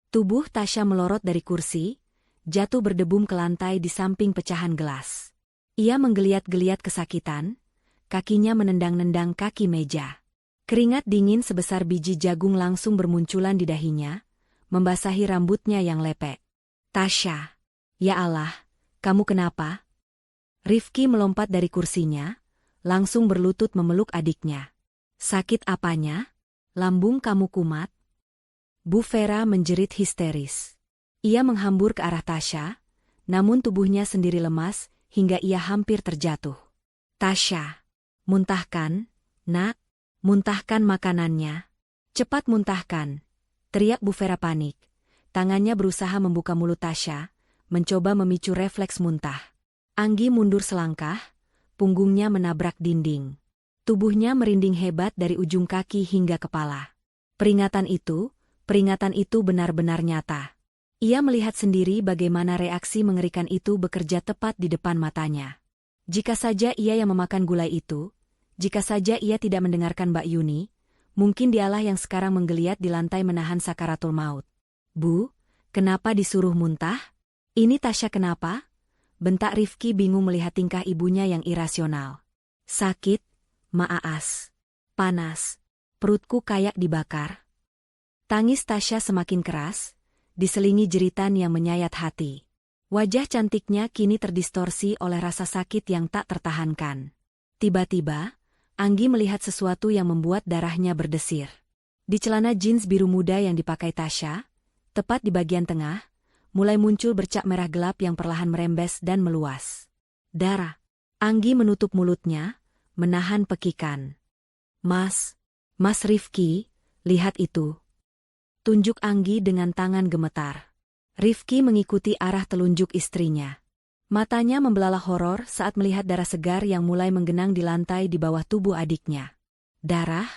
Tubuh Tasya melorot dari kursi, jatuh berdebum ke lantai di samping pecahan gelas. Ia menggeliat-geliat kesakitan, kakinya menendang-nendang kaki meja. Keringat dingin sebesar biji jagung langsung bermunculan di dahinya, membasahi rambutnya yang lepek. Tasya, ya Allah, kamu kenapa? Rifki melompat dari kursinya, langsung berlutut memeluk adiknya. Sakit apanya? Lambung kamu kumat? Bu Vera menjerit histeris. Ia menghambur ke arah Tasya, namun tubuhnya sendiri lemas hingga ia hampir terjatuh. Tasya, muntahkan, nak, muntahkan makanannya. Cepat muntahkan, teriak Bu Vera panik. Tangannya berusaha membuka mulut Tasya, mencoba memicu refleks muntah. Anggi mundur selangkah, punggungnya menabrak dinding. Tubuhnya merinding hebat dari ujung kaki hingga kepala. Peringatan itu benar-benar nyata. Ia melihat sendiri bagaimana reaksi mengerikan itu bekerja tepat di depan matanya. Jika saja ia yang memakan gulai itu, jika saja ia tidak mendengarkan Mbak Yuni, mungkin dialah yang sekarang menggeliat di lantai menahan sakaratul maut. Bu, kenapa disuruh muntah? Ini Tasya kenapa? Bentak Rifki bingung melihat tingkah ibunya yang irasional. Sakit, Maas. Panas. Perutku kayak dibakar. Tangis Tasya semakin keras, diselingi jeritan yang menyayat hati. Wajah cantiknya kini terdistorsi oleh rasa sakit yang tak tertahankan. Tiba-tiba, Anggi melihat sesuatu yang membuat darahnya berdesir. Di celana jeans biru muda yang dipakai Tasya, tepat di bagian tengah, mulai muncul bercak merah gelap yang perlahan merembes dan meluas. Darah. Anggi menutup mulutnya, menahan pekikan. Mas Rifki, lihat itu. Tunjuk Anggi dengan tangan gemetar. Rifki mengikuti arah telunjuk istrinya. Matanya membelalak horor saat melihat darah segar yang mulai menggenang di lantai di bawah tubuh adiknya. Darah?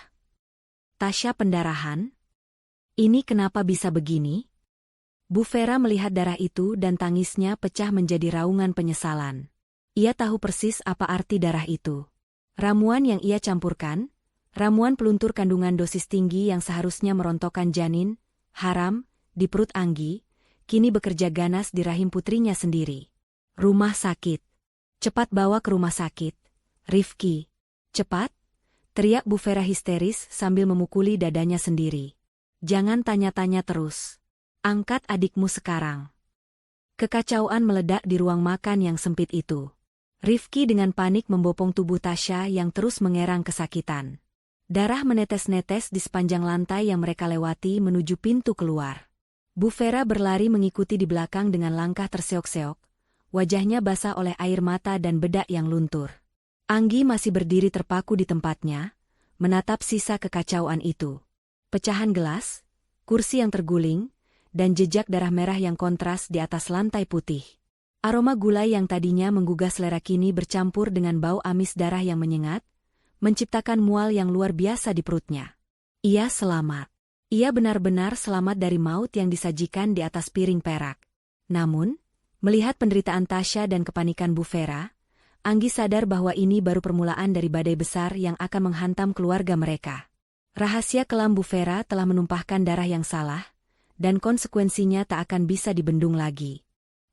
Tasya pendarahan? Ini kenapa bisa begini? Bu Vera melihat darah itu dan tangisnya pecah menjadi raungan penyesalan. Ia tahu persis apa arti darah itu. Ramuan yang ia campurkan, ramuan peluntur kandungan dosis tinggi yang seharusnya merontokkan janin, haram, di perut Anggi, kini bekerja ganas di rahim putrinya sendiri. Rumah sakit. Cepat bawa ke rumah sakit. Rifki. Cepat, teriak Bu Vera histeris sambil memukuli dadanya sendiri. Jangan tanya-tanya terus. Angkat adikmu sekarang. Kekacauan meledak di ruang makan yang sempit itu. Rifki dengan panik membopong tubuh Tasya yang terus mengerang kesakitan. Darah menetes-netes di sepanjang lantai yang mereka lewati menuju pintu keluar. Bu Vera berlari mengikuti di belakang dengan langkah terseok-seok, wajahnya basah oleh air mata dan bedak yang luntur. Anggi masih berdiri terpaku di tempatnya, menatap sisa kekacauan itu. Pecahan gelas, kursi yang terguling, dan jejak darah merah yang kontras di atas lantai putih. Aroma gulai yang tadinya menggugah selera kini bercampur dengan bau amis darah yang menyengat, menciptakan mual yang luar biasa di perutnya. Ia selamat. Ia benar-benar selamat dari maut yang disajikan di atas piring perak. Namun, melihat penderitaan Tasya dan kepanikan Bu Vera, Anggi sadar bahwa ini baru permulaan dari badai besar yang akan menghantam keluarga mereka. Rahasia kelam Bu Vera telah menumpahkan darah yang salah, dan konsekuensinya tak akan bisa dibendung lagi.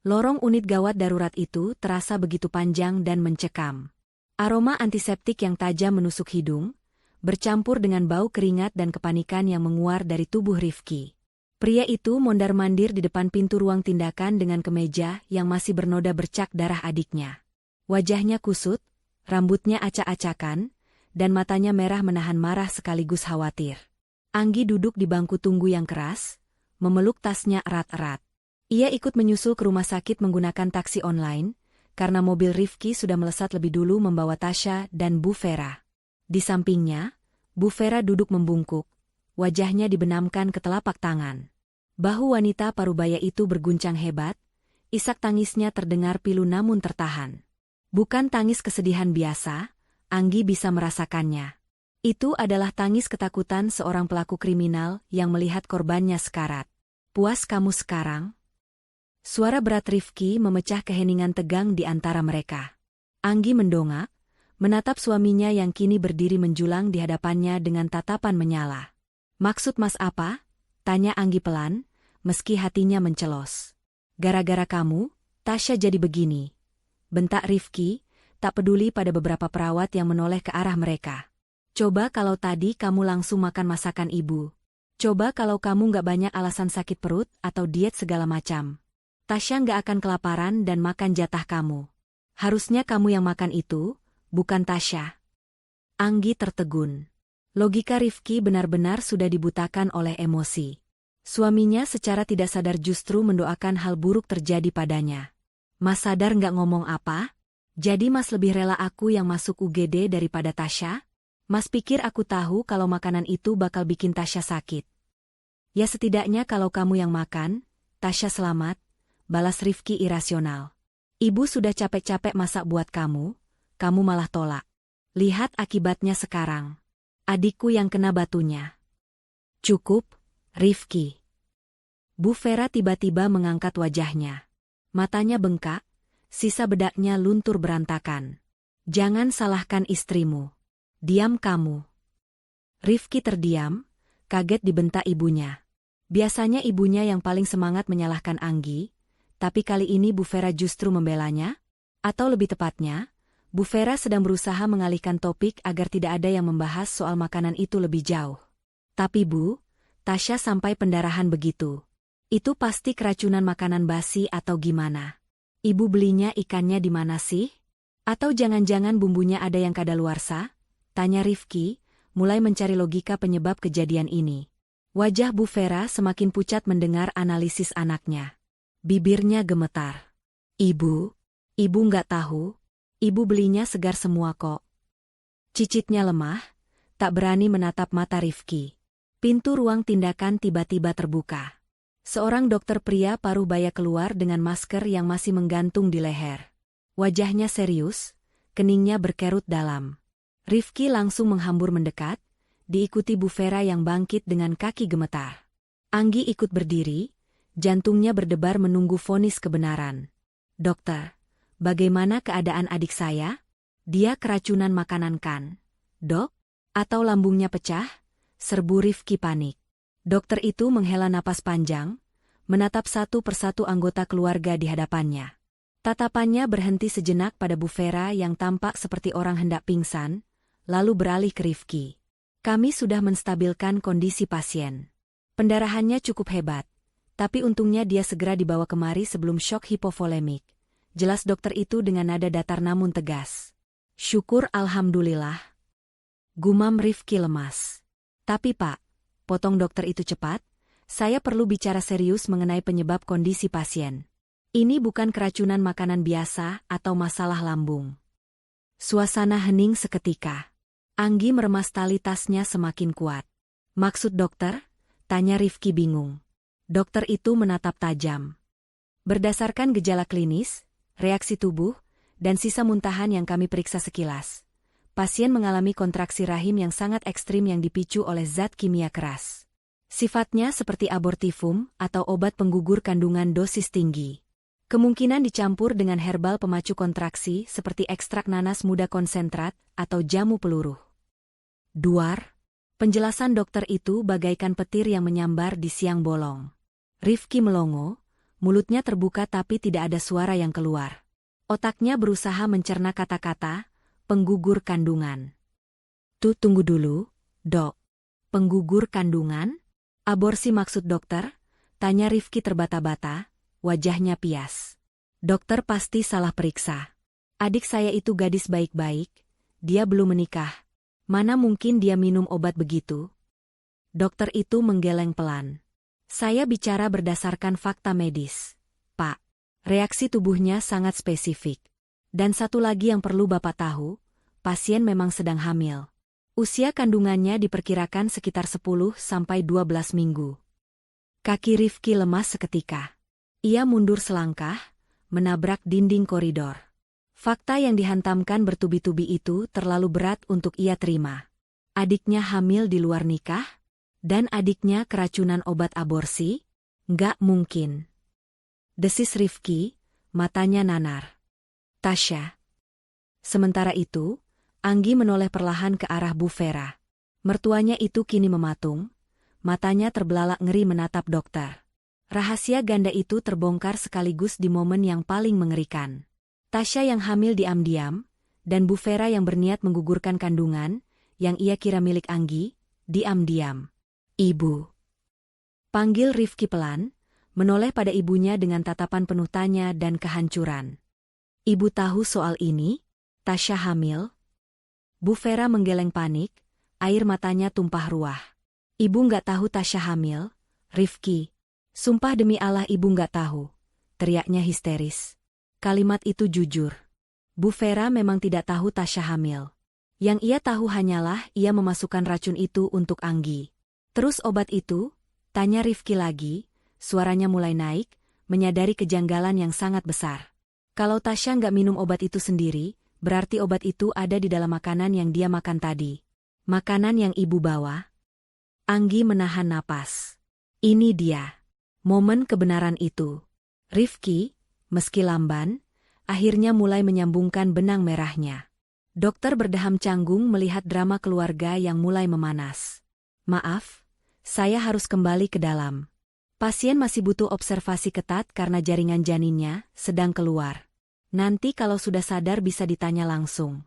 Lorong unit gawat darurat itu terasa begitu panjang dan mencekam. Aroma antiseptik yang tajam menusuk hidung, bercampur dengan bau keringat dan kepanikan yang menguar dari tubuh Rifki. Pria itu mondar-mandir di depan pintu ruang tindakan dengan kemeja yang masih bernoda bercak darah adiknya. Wajahnya kusut, rambutnya acak-acakan, dan matanya merah menahan marah sekaligus khawatir. Anggi duduk di bangku tunggu yang keras, memeluk tasnya erat-erat. Ia ikut menyusul ke rumah sakit menggunakan taksi online, karena mobil Rifki sudah melesat lebih dulu membawa Tasya dan Bu Vera. Di sampingnya, Bu Vera duduk membungkuk, wajahnya dibenamkan ke telapak tangan. Bahu wanita parubaya itu berguncang hebat, isak tangisnya terdengar pilu namun tertahan. Bukan tangis kesedihan biasa, Anggi bisa merasakannya. Itu adalah tangis ketakutan seorang pelaku kriminal yang melihat korbannya sekarat. Puas kamu sekarang? Suara berat Rifki memecah keheningan tegang di antara mereka. Anggi mendongak, menatap suaminya yang kini berdiri menjulang di hadapannya dengan tatapan menyala. Maksud Mas apa? Tanya Anggi pelan, meski hatinya mencelos. Gara-gara kamu, Tasya jadi begini. Bentak Rifki, tak peduli pada beberapa perawat yang menoleh ke arah mereka. Coba kalau tadi kamu langsung makan masakan ibu. Coba kalau kamu nggak banyak alasan sakit perut atau diet segala macam. Tasya nggak akan kelaparan dan makan jatah kamu. Harusnya kamu yang makan itu, bukan Tasya. Anggi tertegun. Logika Rifki benar-benar sudah dibutakan oleh emosi. Suaminya secara tidak sadar justru mendoakan hal buruk terjadi padanya. Mas sadar nggak ngomong apa? Jadi Mas lebih rela aku yang masuk UGD daripada Tasya? Mas pikir aku tahu kalau makanan itu bakal bikin Tasya sakit. Ya setidaknya kalau kamu yang makan, Tasya selamat, balas Rifki irasional. Ibu sudah capek-capek masak buat kamu malah tolak. Lihat akibatnya sekarang. Adikku yang kena batunya. Cukup, Rifki. Bu Vera tiba-tiba mengangkat wajahnya. Matanya bengkak, sisa bedaknya luntur berantakan. Jangan salahkan istrimu. Diam kamu. Rifki terdiam, kaget dibentak ibunya. Biasanya ibunya yang paling semangat menyalahkan Anggi, tapi kali ini Bu Vera justru membelanya? Atau lebih tepatnya, Bu Vera sedang berusaha mengalihkan topik agar tidak ada yang membahas soal makanan itu lebih jauh. Tapi Bu, Tasya sampai pendarahan begitu. Itu pasti keracunan makanan basi atau gimana? Ibu belinya ikannya di mana sih? Atau jangan-jangan bumbunya ada yang kadaluarsa? Tanya Rifki, mulai mencari logika penyebab kejadian ini. Wajah Bu Vera semakin pucat mendengar analisis anaknya. Bibirnya gemetar. Ibu nggak tahu. Ibu belinya segar semua kok. Cicitnya lemah, tak berani menatap mata Rifki. Pintu ruang tindakan tiba-tiba terbuka. Seorang dokter pria paruh baya keluar dengan masker yang masih menggantung di leher. Wajahnya serius, keningnya berkerut dalam. Rifki langsung menghambur mendekat, diikuti Bu Vera yang bangkit dengan kaki gemetar. Anggi ikut berdiri, jantungnya berdebar menunggu vonis kebenaran. Dokter, bagaimana keadaan adik saya? Dia keracunan makanan kan? Dok? Atau lambungnya pecah? Serbu Rifki panik. Dokter itu menghela napas panjang, menatap satu persatu anggota keluarga di hadapannya. Tatapannya berhenti sejenak pada Bu Vera yang tampak seperti orang hendak pingsan, lalu beralih ke Rifki. Kami sudah menstabilkan kondisi pasien. Pendarahannya cukup hebat, tapi untungnya dia segera dibawa kemari sebelum syok hipovolemik. Jelas dokter itu dengan nada datar namun tegas. Syukur alhamdulillah. Gumam Rifki lemas. Tapi Pak, potong dokter itu cepat, saya perlu bicara serius mengenai penyebab kondisi pasien. Ini bukan keracunan makanan biasa atau masalah lambung. Suasana hening seketika. Anggi meremas tali tasnya semakin kuat. Maksud dokter? Tanya Rifki bingung. Dokter itu menatap tajam. Berdasarkan gejala klinis, reaksi tubuh, dan sisa muntahan yang kami periksa sekilas, pasien mengalami kontraksi rahim yang sangat ekstrim yang dipicu oleh zat kimia keras. Sifatnya seperti abortifum atau obat penggugur kandungan dosis tinggi. Kemungkinan dicampur dengan herbal pemacu kontraksi seperti ekstrak nanas muda konsentrat atau jamu peluruh. Duar. Penjelasan dokter itu bagaikan petir yang menyambar di siang bolong. Rifki melongo, mulutnya terbuka tapi tidak ada suara yang keluar. Otaknya berusaha mencerna kata-kata, penggugur kandungan. Tunggu dulu, dok. Penggugur kandungan? Aborsi maksud dokter? Tanya Rifki terbata-bata, wajahnya pias. Dokter pasti salah periksa. Adik saya itu gadis baik-baik, dia belum menikah. Mana mungkin dia minum obat begitu? Dokter itu menggeleng pelan. Saya bicara berdasarkan fakta medis, Pak. Reaksi tubuhnya sangat spesifik. Dan satu lagi yang perlu Bapak tahu, pasien memang sedang hamil. Usia kandungannya diperkirakan sekitar 10-12 minggu. Kaki Rifki lemas seketika. Ia mundur selangkah, menabrak dinding koridor. Fakta yang dihantamkan bertubi-tubi itu terlalu berat untuk ia terima. Adiknya hamil di luar nikah? Dan adiknya keracunan obat aborsi? Nggak mungkin. Desis Rifki, matanya nanar. Tasya. Sementara itu, Anggi menoleh perlahan ke arah Bu Vera. Mertuanya itu kini mematung, matanya terbelalak ngeri menatap dokter. Rahasia ganda itu terbongkar sekaligus di momen yang paling mengerikan. Tasya yang hamil diam-diam, dan Bu Vera yang berniat menggugurkan kandungan, yang ia kira milik Anggi, diam-diam. Ibu. Panggil Rifki pelan, menoleh pada ibunya dengan tatapan penuh tanya dan kehancuran. Ibu tahu soal ini? Tasya hamil? Bu Vera menggeleng panik, air matanya tumpah ruah. Ibu nggak tahu Tasya hamil, Rifki. Sumpah demi Allah ibu nggak tahu, teriaknya histeris. Kalimat itu jujur. Bu Vera memang tidak tahu Tasya hamil. Yang ia tahu hanyalah ia memasukkan racun itu untuk Anggi. Terus obat itu? Tanya Rifki lagi, suaranya mulai naik, menyadari kejanggalan yang sangat besar. Kalau Tasya nggak minum obat itu sendiri, berarti obat itu ada di dalam makanan yang dia makan tadi. Makanan yang ibu bawa? Anggi menahan napas. Ini dia. Momen kebenaran itu. Rifki, meski lamban, akhirnya mulai menyambungkan benang merahnya. Dokter berdeham canggung melihat drama keluarga yang mulai memanas. Maaf, saya harus kembali ke dalam. Pasien masih butuh observasi ketat karena jaringan janinnya sedang keluar. Nanti kalau sudah sadar bisa ditanya langsung.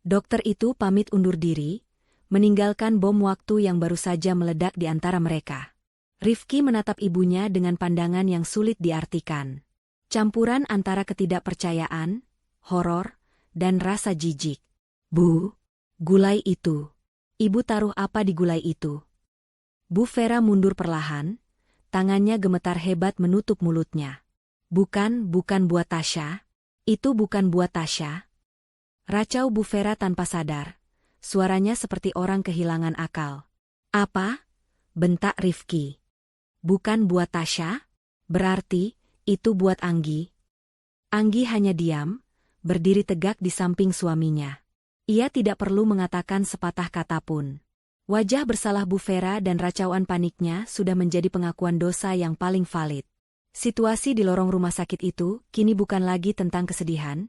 Dokter itu pamit undur diri, meninggalkan bom waktu yang baru saja meledak di antara mereka. Rifki menatap ibunya dengan pandangan yang sulit diartikan. Campuran antara ketidakpercayaan, horor, dan rasa jijik. Bu, gulai itu. Ibu taruh apa di gulai itu? Bu Vera mundur perlahan, tangannya gemetar hebat menutup mulutnya. Bukan buat Tasya. Itu bukan buat Tasya. Racau Bu Vera tanpa sadar. Suaranya seperti orang kehilangan akal. Apa? Bentak Rifki. Bukan buat Tasya? Berarti, itu buat Anggi. Anggi hanya diam, berdiri tegak di samping suaminya. Ia tidak perlu mengatakan sepatah kata pun. Wajah bersalah Bu Vera dan racauan paniknya sudah menjadi pengakuan dosa yang paling valid. Situasi di lorong rumah sakit itu kini bukan lagi tentang kesedihan,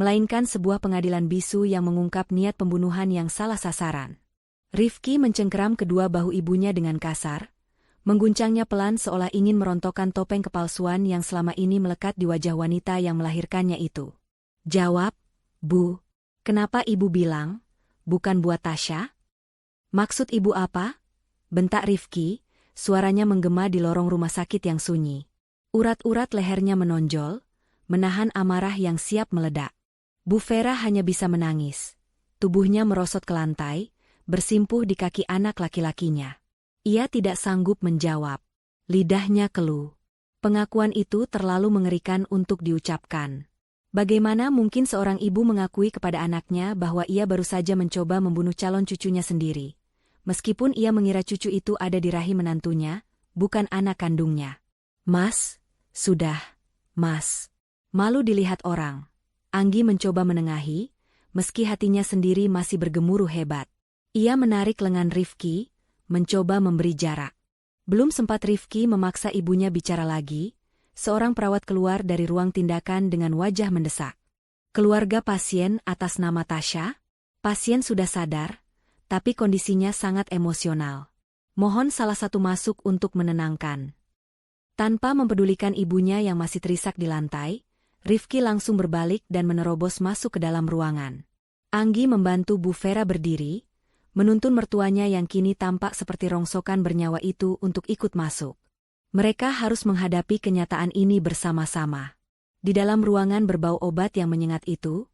melainkan sebuah pengadilan bisu yang mengungkap niat pembunuhan yang salah sasaran. Rifki mencengkeram kedua bahu ibunya dengan kasar, mengguncangnya pelan seolah ingin merontokkan topeng kepalsuan yang selama ini melekat di wajah wanita yang melahirkannya itu. Jawab, Bu. Kenapa ibu bilang, bukan buat Tasya? Maksud ibu apa? Bentak Rifki, suaranya menggema di lorong rumah sakit yang sunyi. Urat-urat lehernya menonjol, menahan amarah yang siap meledak. Bu Vera hanya bisa menangis. Tubuhnya merosot ke lantai, bersimpuh di kaki anak laki-lakinya. Ia tidak sanggup menjawab. Lidahnya keluh. Pengakuan itu terlalu mengerikan untuk diucapkan. Bagaimana mungkin seorang ibu mengakui kepada anaknya bahwa ia baru saja mencoba membunuh calon cucunya sendiri? Meskipun ia mengira cucu itu ada di rahim menantunya, bukan anak kandungnya. Mas, sudah, Mas. Malu dilihat orang. Anggi mencoba menengahi, meski hatinya sendiri masih bergemuruh hebat. Ia menarik lengan Rifki, mencoba memberi jarak. Belum sempat Rifki memaksa ibunya bicara lagi, seorang perawat keluar dari ruang tindakan dengan wajah mendesak. Keluarga pasien atas nama Tasya? Pasien sudah sadar, tapi kondisinya sangat emosional. Mohon salah satu masuk untuk menenangkan. Tanpa mempedulikan ibunya yang masih terisak di lantai, Rifki langsung berbalik dan menerobos masuk ke dalam ruangan. Anggi membantu Bu Vera berdiri, menuntun mertuanya yang kini tampak seperti rongsokan bernyawa itu untuk ikut masuk. Mereka harus menghadapi kenyataan ini bersama-sama. Di dalam ruangan berbau obat yang menyengat itu,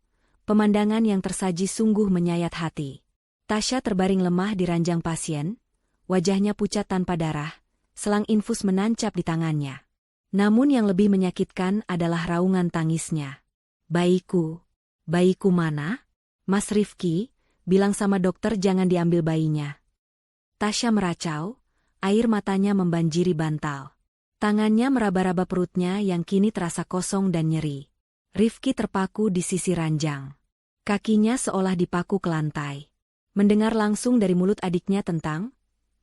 pemandangan yang tersaji sungguh menyayat hati. Tasya terbaring lemah di ranjang pasien, wajahnya pucat tanpa darah, selang infus menancap di tangannya. Namun yang lebih menyakitkan adalah raungan tangisnya. Bayiku mana? Mas Rifki, bilang sama dokter jangan diambil bayinya. Tasya meracau, air matanya membanjiri bantal. Tangannya meraba-raba perutnya yang kini terasa kosong dan nyeri. Rifki terpaku di sisi ranjang. Kakinya seolah dipaku ke lantai. Mendengar langsung dari mulut adiknya tentang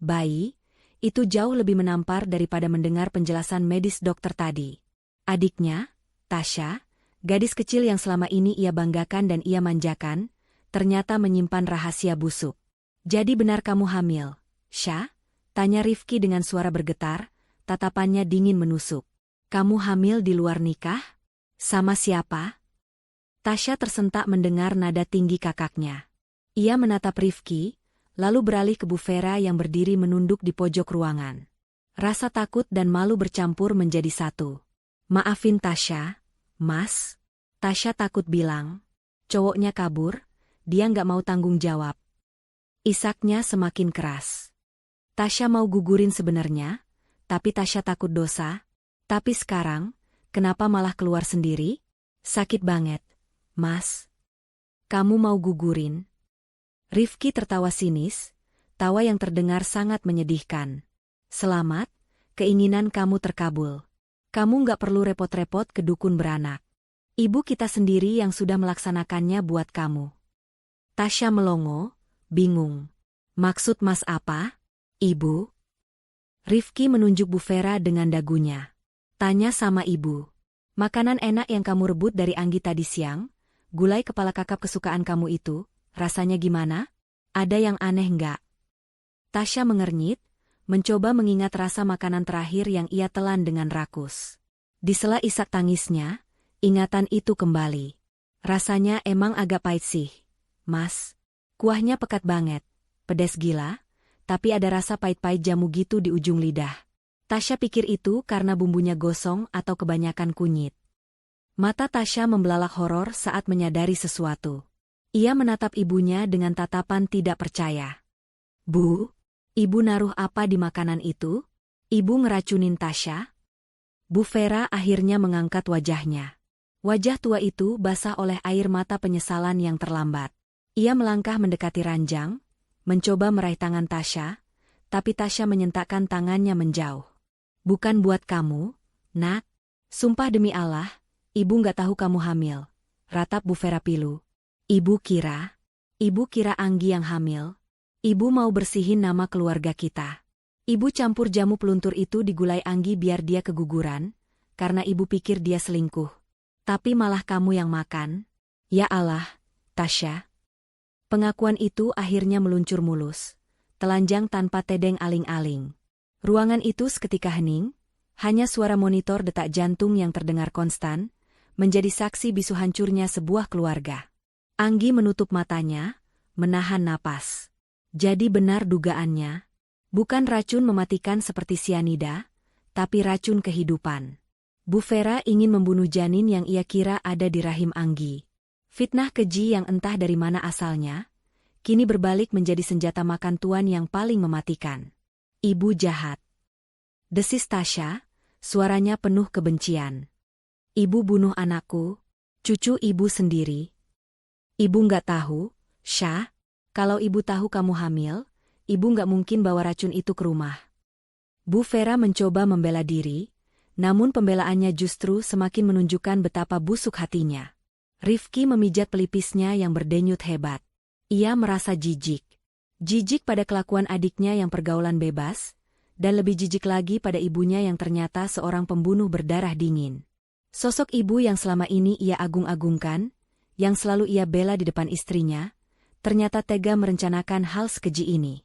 bayi, itu jauh lebih menampar daripada mendengar penjelasan medis dokter tadi. Adiknya, Tasya, gadis kecil yang selama ini ia banggakan dan ia manjakan, ternyata menyimpan rahasia busuk. Jadi benar kamu hamil, Syah? Tanya Rifki dengan suara bergetar, tatapannya dingin menusuk. Kamu hamil di luar nikah? Sama siapa? Tasya tersentak mendengar nada tinggi kakaknya. Ia menatap Rifki, lalu beralih ke Bu Vera yang berdiri menunduk di pojok ruangan. Rasa takut dan malu bercampur menjadi satu. Maafin Tasya, Mas. Tasya takut bilang. Cowoknya kabur, dia nggak mau tanggung jawab. Isaknya semakin keras. Tasya mau gugurin sebenarnya, tapi Tasya takut dosa. Tapi sekarang, kenapa malah keluar sendiri? Sakit banget, Mas. Kamu mau gugurin? Rifki tertawa sinis, tawa yang terdengar sangat menyedihkan. Selamat, keinginan kamu terkabul. Kamu nggak perlu repot-repot ke dukun beranak. Ibu kita sendiri yang sudah melaksanakannya buat kamu. Tasya melongo, bingung. Maksud Mas apa, Ibu? Rifki menunjuk Bu Vera dengan dagunya. Tanya sama Ibu. Makanan enak yang kamu rebut dari Anggi tadi siang, gulai kepala kakap kesukaan kamu itu, rasanya gimana? Ada yang aneh nggak? Tasya mengernyit, mencoba mengingat rasa makanan terakhir yang ia telan dengan rakus. Di sela isak tangisnya, ingatan itu kembali. Rasanya emang agak pahit sih. Mas, kuahnya pekat banget, pedas gila, tapi ada rasa pahit-pahit jamu gitu di ujung lidah. Tasya pikir itu karena bumbunya gosong atau kebanyakan kunyit. Mata Tasya membelalak horor saat menyadari sesuatu. Ia menatap ibunya dengan tatapan tidak percaya. Bu, ibu naruh apa di makanan itu? Ibu ngeracunin Tasya? Bu Vera akhirnya mengangkat wajahnya. Wajah tua itu basah oleh air mata penyesalan yang terlambat. Ia melangkah mendekati ranjang, mencoba meraih tangan Tasya, tapi Tasya menyentakkan tangannya menjauh. Bukan buat kamu, Nak. Sumpah demi Allah, ibu nggak tahu kamu hamil. Ratap Bu Vera pilu. Ibu kira Anggi yang hamil. Ibu mau bersihin nama keluarga kita. Ibu campur jamu peluntur itu di gulai Anggi biar dia keguguran, karena ibu pikir dia selingkuh. Tapi malah kamu yang makan. Ya Allah, Tasya. Pengakuan itu akhirnya meluncur mulus, telanjang tanpa tedeng aling-aling. Ruangan itu seketika hening, hanya suara monitor detak jantung yang terdengar konstan, menjadi saksi bisu hancurnya sebuah keluarga. Anggi menutup matanya, menahan napas. Jadi benar dugaannya, bukan racun mematikan seperti sianida, tapi racun kehidupan. Bu Vera ingin membunuh janin yang ia kira ada di rahim Anggi. Fitnah keji yang entah dari mana asalnya, kini berbalik menjadi senjata makan tuan yang paling mematikan. Ibu jahat. Desis Tasya, suaranya penuh kebencian. Ibu bunuh anakku, cucu ibu sendiri. Ibu nggak tahu, Syah, kalau ibu tahu kamu hamil, ibu nggak mungkin bawa racun itu ke rumah. Bu Vera mencoba membela diri, namun pembelaannya justru semakin menunjukkan betapa busuk hatinya. Rifki memijat pelipisnya yang berdenyut hebat. Ia merasa jijik. Jijik pada kelakuan adiknya yang pergaulan bebas, Dan lebih jijik lagi pada ibunya yang ternyata seorang pembunuh berdarah dingin. Sosok ibu yang selama ini ia agung-agungkan, yang selalu ia bela di depan istrinya, ternyata tega merencanakan hal sekeji ini.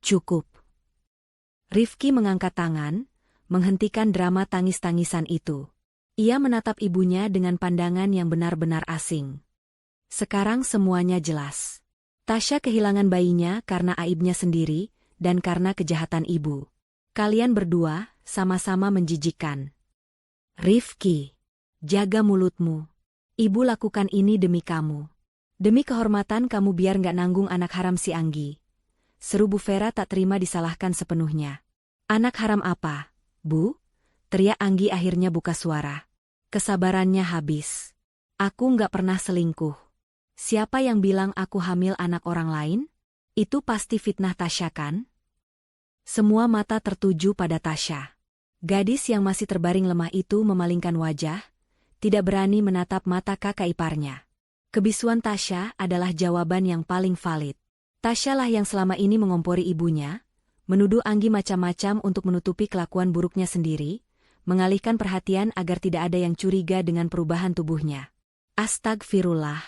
Cukup. Rifki mengangkat tangan, menghentikan drama tangis-tangisan itu. Ia menatap ibunya dengan pandangan yang benar-benar asing. Sekarang semuanya jelas. Tasya kehilangan bayinya karena aibnya sendiri, dan karena kejahatan ibu. Kalian berdua sama-sama menjijikkan. Rifki, jaga mulutmu. Ibu lakukan ini demi kamu. Demi kehormatan kamu biar nggak nanggung anak haram si Anggi. Seru Bu Vera tak terima disalahkan sepenuhnya. Anak haram apa, Bu? Teriak Anggi akhirnya buka suara. Kesabarannya habis. Aku nggak pernah selingkuh. Siapa yang bilang aku hamil anak orang lain? Itu pasti fitnah Tasya kan? Semua mata tertuju pada Tasya. Gadis yang masih terbaring lemah itu memalingkan wajah, tidak berani menatap mata kakak iparnya. Kebisuan Tasya adalah jawaban yang paling valid. Tasya lah yang selama ini mengompori ibunya, menuduh Anggi macam-macam untuk menutupi kelakuan buruknya sendiri, mengalihkan perhatian agar tidak ada yang curiga dengan perubahan tubuhnya. Astagfirullah.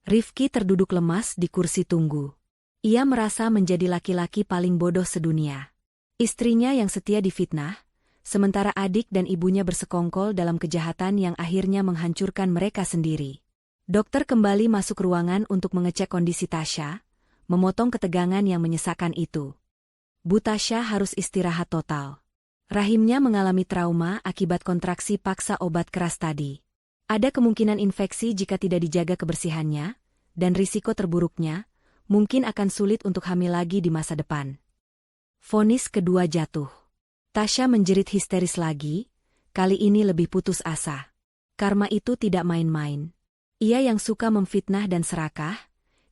Rifki terduduk lemas di kursi tunggu. Ia merasa menjadi laki-laki paling bodoh sedunia. Istrinya yang setia difitnah, sementara adik dan ibunya bersekongkol dalam kejahatan yang akhirnya menghancurkan mereka sendiri. Dokter kembali masuk ruangan untuk mengecek kondisi Tasya, memotong ketegangan yang menyesakkan itu. Bu Tasya harus istirahat total. Rahimnya mengalami trauma akibat kontraksi paksa obat keras tadi. Ada kemungkinan infeksi jika tidak dijaga kebersihannya, dan risiko terburuknya, mungkin akan sulit untuk hamil lagi di masa depan. Vonis kedua jatuh. Tasya menjerit histeris lagi, kali ini lebih putus asa. Karma itu tidak main-main. Ia yang suka memfitnah dan serakah,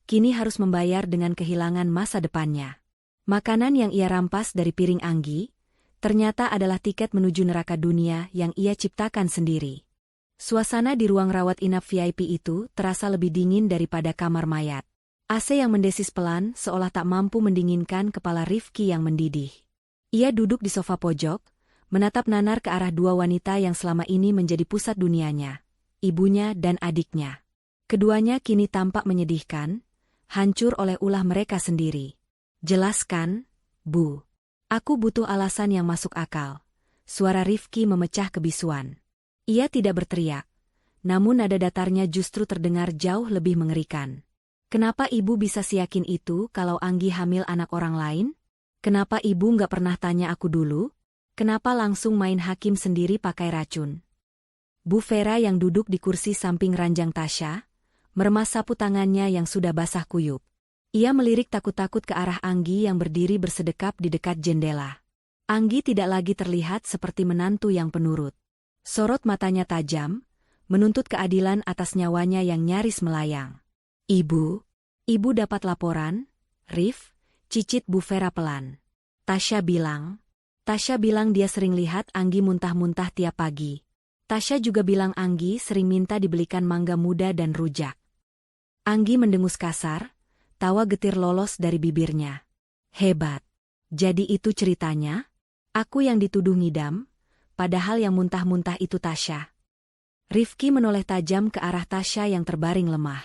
kini harus membayar dengan kehilangan masa depannya. Makanan yang ia rampas dari piring Anggi, ternyata adalah tiket menuju neraka dunia yang ia ciptakan sendiri. Suasana di ruang rawat inap VIP itu terasa lebih dingin daripada kamar mayat. AC yang mendesis pelan seolah tak mampu mendinginkan kepala Rifki yang mendidih. Ia duduk di sofa pojok, menatap nanar ke arah dua wanita yang selama ini menjadi pusat dunianya, ibunya dan adiknya. Keduanya kini tampak menyedihkan, hancur oleh ulah mereka sendiri. Jelaskan, Bu. Aku butuh alasan yang masuk akal. Suara Rifki memecah kebisuan. Ia tidak berteriak, namun nada datarnya justru terdengar jauh lebih mengerikan. Kenapa ibu bisa siyakin itu kalau Anggi hamil anak orang lain? Kenapa ibu nggak pernah tanya aku dulu? Kenapa langsung main hakim sendiri pakai racun? Bu Vera yang duduk di kursi samping ranjang Tasya, meremas sapu tangannya yang sudah basah kuyup. Ia melirik takut-takut ke arah Anggi yang berdiri bersedekap di dekat jendela. Anggi tidak lagi terlihat seperti menantu yang penurut. Sorot matanya tajam, menuntut keadilan atas nyawanya yang nyaris melayang. Ibu dapat laporan, Rif, cicit Bu Vera pelan. Tasya bilang dia sering lihat Anggi muntah-muntah tiap pagi. Tasya juga bilang Anggi sering minta dibelikan mangga muda dan rujak. Anggi mendengus kasar, tawa getir lolos dari bibirnya. Hebat. Jadi itu ceritanya? Aku yang dituduh ngidam, padahal yang muntah-muntah itu Tasya. Rifki menoleh tajam ke arah Tasya yang terbaring lemah.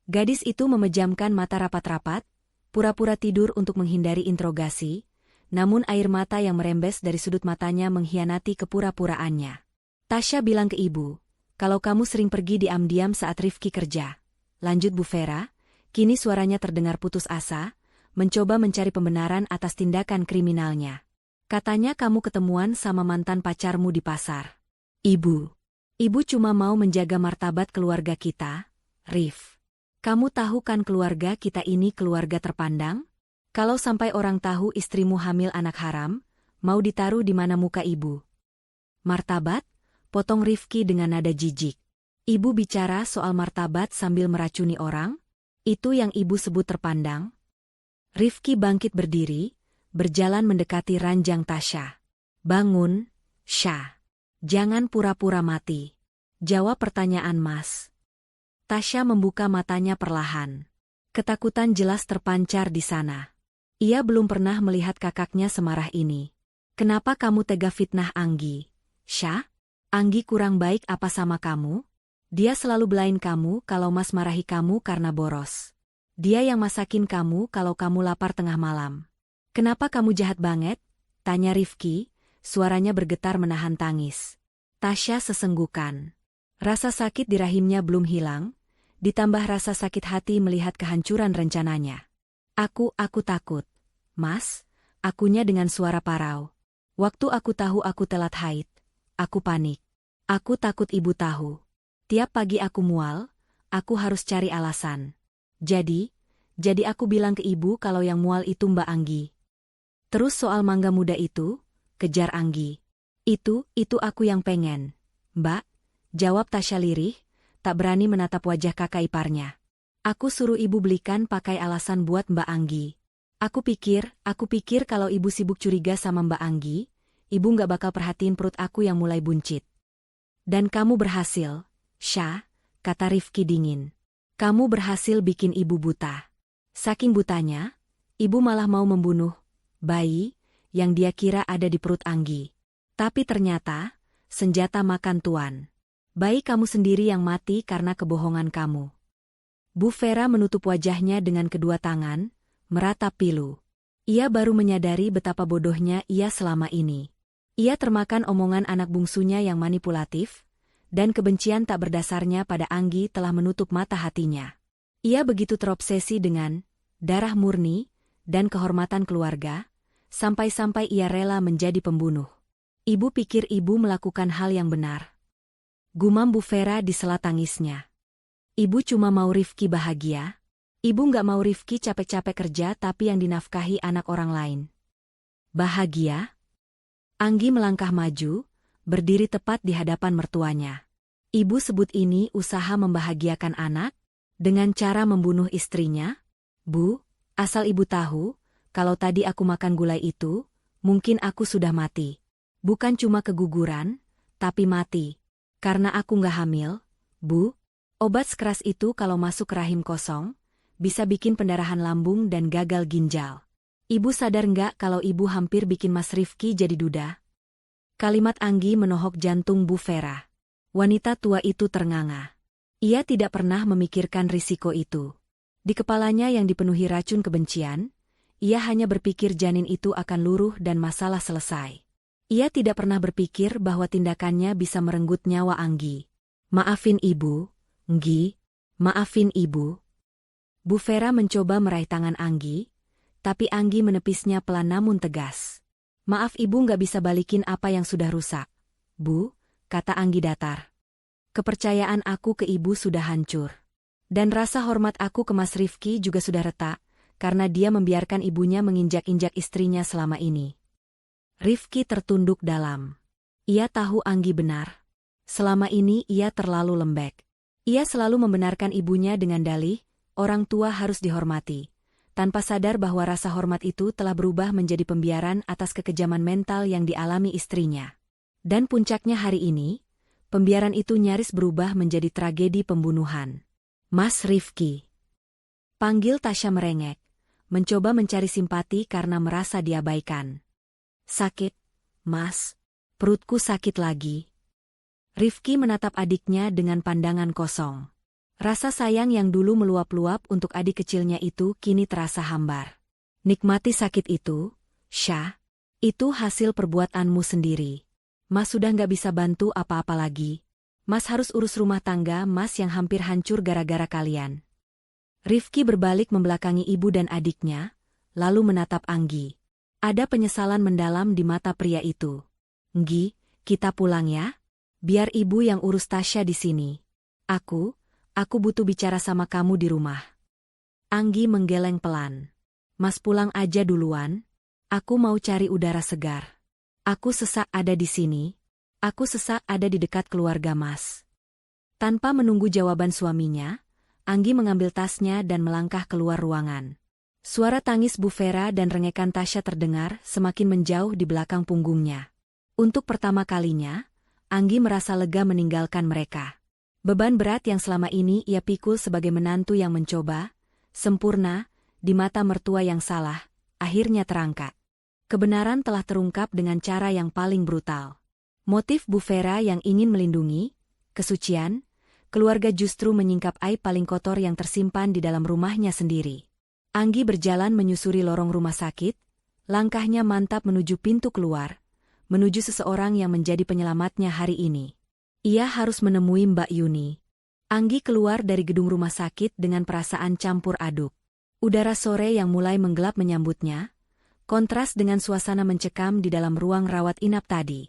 Gadis itu memejamkan mata rapat-rapat, pura-pura tidur untuk menghindari interogasi, namun air mata yang merembes dari sudut matanya mengkhianati kepura-puraannya. Tasya bilang ke ibu, kalau kamu sering pergi diam-diam saat Rifki kerja. Lanjut Bu Vera, kini suaranya terdengar putus asa, mencoba mencari pembenaran atas tindakan kriminalnya. Katanya kamu ketemuan sama mantan pacarmu di pasar. Ibu cuma mau menjaga martabat keluarga kita, Rif. Kamu tahu kan keluarga kita ini keluarga terpandang? Kalau sampai orang tahu istrimu hamil anak haram, mau ditaruh di mana muka ibu? Martabat? Potong Rifki dengan nada jijik. Ibu bicara soal martabat sambil meracuni orang? Itu yang ibu sebut terpandang? Rifki bangkit berdiri, berjalan mendekati ranjang Tasya. Bangun, Syah. Jangan pura-pura mati. Jawab pertanyaan Mas. Tasya membuka matanya perlahan. Ketakutan jelas terpancar di sana. Ia belum pernah melihat kakaknya semarah ini. Kenapa kamu tega fitnah Anggi? Syah? Anggi kurang baik apa sama kamu? Dia selalu belain kamu kalau Mas marahi kamu karena boros. Dia yang masakin kamu kalau kamu lapar tengah malam. Kenapa kamu jahat banget? Tanya Rifki, suaranya bergetar menahan tangis. Tasya sesenggukan. Rasa sakit di rahimnya belum hilang, ditambah rasa sakit hati melihat kehancuran rencananya. Aku takut. Mas, akunya dengan suara parau. Waktu aku tahu aku telat haid, aku panik. Aku takut ibu tahu. Tiap pagi aku mual, aku harus cari alasan. Jadi aku bilang ke ibu kalau yang mual itu Mbak Anggi. Terus soal mangga muda itu, kejar Anggi. Itu aku yang pengen. Mbak, jawab Tasya lirih, tak berani menatap wajah kakak iparnya. Aku suruh ibu belikan pakai alasan buat Mbak Anggi. Aku pikir kalau ibu sibuk curiga sama Mbak Anggi, ibu nggak bakal perhatiin perut aku yang mulai buncit. Dan kamu berhasil, Syah, kata Rifki dingin. Kamu berhasil bikin ibu buta. Saking butanya, ibu malah mau membunuh bayi yang dia kira ada di perut Anggi. Tapi ternyata, senjata makan tuan. Bayi kamu sendiri yang mati karena kebohongan kamu. Bu Vera menutup wajahnya dengan kedua tangan, meratap pilu. Ia baru menyadari betapa bodohnya ia selama ini. Ia termakan omongan anak bungsunya yang manipulatif, dan kebencian tak berdasarnya pada Anggi telah menutup mata hatinya. Ia begitu terobsesi dengan darah murni dan kehormatan keluarga, sampai-sampai ia rela menjadi pembunuh. Ibu pikir ibu melakukan hal yang benar. Gumam Bu Vera di sela tangisnya. Ibu cuma mau Rifki bahagia. Ibu nggak mau Rifki capek-capek kerja tapi yang dinafkahi anak orang lain. Bahagia? Anggi melangkah maju, berdiri tepat di hadapan mertuanya. Ibu sebut ini usaha membahagiakan anak? Dengan cara membunuh istrinya? Bu, asal ibu tahu, kalau tadi aku makan gulai itu, mungkin aku sudah mati. Bukan cuma keguguran, tapi mati. Karena aku nggak hamil, Bu. Obat sekeras itu kalau masuk ke rahim kosong, bisa bikin pendarahan lambung dan gagal ginjal. Ibu sadar nggak kalau ibu hampir bikin Mas Rifki jadi duda? Kalimat Anggi menohok jantung Bu Vera. Wanita tua itu ternganga. Ia tidak pernah memikirkan risiko itu. Di kepalanya yang dipenuhi racun kebencian, ia hanya berpikir janin itu akan luruh dan masalah selesai. Ia tidak pernah berpikir bahwa tindakannya bisa merenggut nyawa Anggi. Maafin ibu, Nggi. Maafin ibu. Bu Vera mencoba meraih tangan Anggi, tapi Anggi menepisnya pelan namun tegas. Maaf ibu nggak bisa balikin apa yang sudah rusak. Bu, kata Anggi datar. Kepercayaan aku ke ibu sudah hancur. Dan rasa hormat aku ke Mas Rifki juga sudah retak, karena dia membiarkan ibunya menginjak-injak istrinya selama ini. Rifki tertunduk dalam. Ia tahu Anggi benar. Selama ini ia terlalu lembek. Ia selalu membenarkan ibunya dengan dalih, orang tua harus dihormati, tanpa sadar bahwa rasa hormat itu telah berubah menjadi pembiaran atas kekejaman mental yang dialami istrinya. Dan puncaknya hari ini, pembiaran itu nyaris berubah menjadi tragedi pembunuhan. Mas Rifki. Panggil Tasya merengek, mencoba mencari simpati karena merasa diabaikan. Sakit, Mas. Perutku sakit lagi. Rifki menatap adiknya dengan pandangan kosong. Rasa sayang yang dulu meluap-luap untuk adik kecilnya itu kini terasa hambar. Nikmati sakit itu, Syah. Itu hasil perbuatanmu sendiri. Mas sudah nggak bisa bantu apa-apa lagi. Mas harus urus rumah tangga Mas yang hampir hancur gara-gara kalian. Rifki berbalik membelakangi ibu dan adiknya, lalu menatap Anggi. Ada penyesalan mendalam di mata pria itu. Nggi, kita pulang ya? Biar ibu yang urus Tasya di sini. Aku butuh bicara sama kamu di rumah. Anggi menggeleng pelan. Mas pulang aja duluan. Aku mau cari udara segar. Aku sesak ada di sini. Aku sesak ada di dekat keluarga Mas. Tanpa menunggu jawaban suaminya, Anggi mengambil tasnya dan melangkah keluar ruangan. Suara tangis Bu Vera dan rengekan Tasya terdengar semakin menjauh di belakang punggungnya. Untuk pertama kalinya, Anggi merasa lega meninggalkan mereka. Beban berat yang selama ini ia pikul sebagai menantu yang mencoba, sempurna, di mata mertua yang salah, akhirnya terangkat. Kebenaran telah terungkap dengan cara yang paling brutal. Motif Bu Vera yang ingin melindungi kesucian keluarga justru menyingkap aib paling kotor yang tersimpan di dalam rumahnya sendiri. Anggi berjalan menyusuri lorong rumah sakit, langkahnya mantap menuju pintu keluar, menuju seseorang yang menjadi penyelamatnya hari ini. Ia harus menemui Mbak Yuni. Anggi keluar dari gedung rumah sakit dengan perasaan campur aduk. Udara sore yang mulai menggelap menyambutnya, kontras dengan suasana mencekam di dalam ruang rawat inap tadi.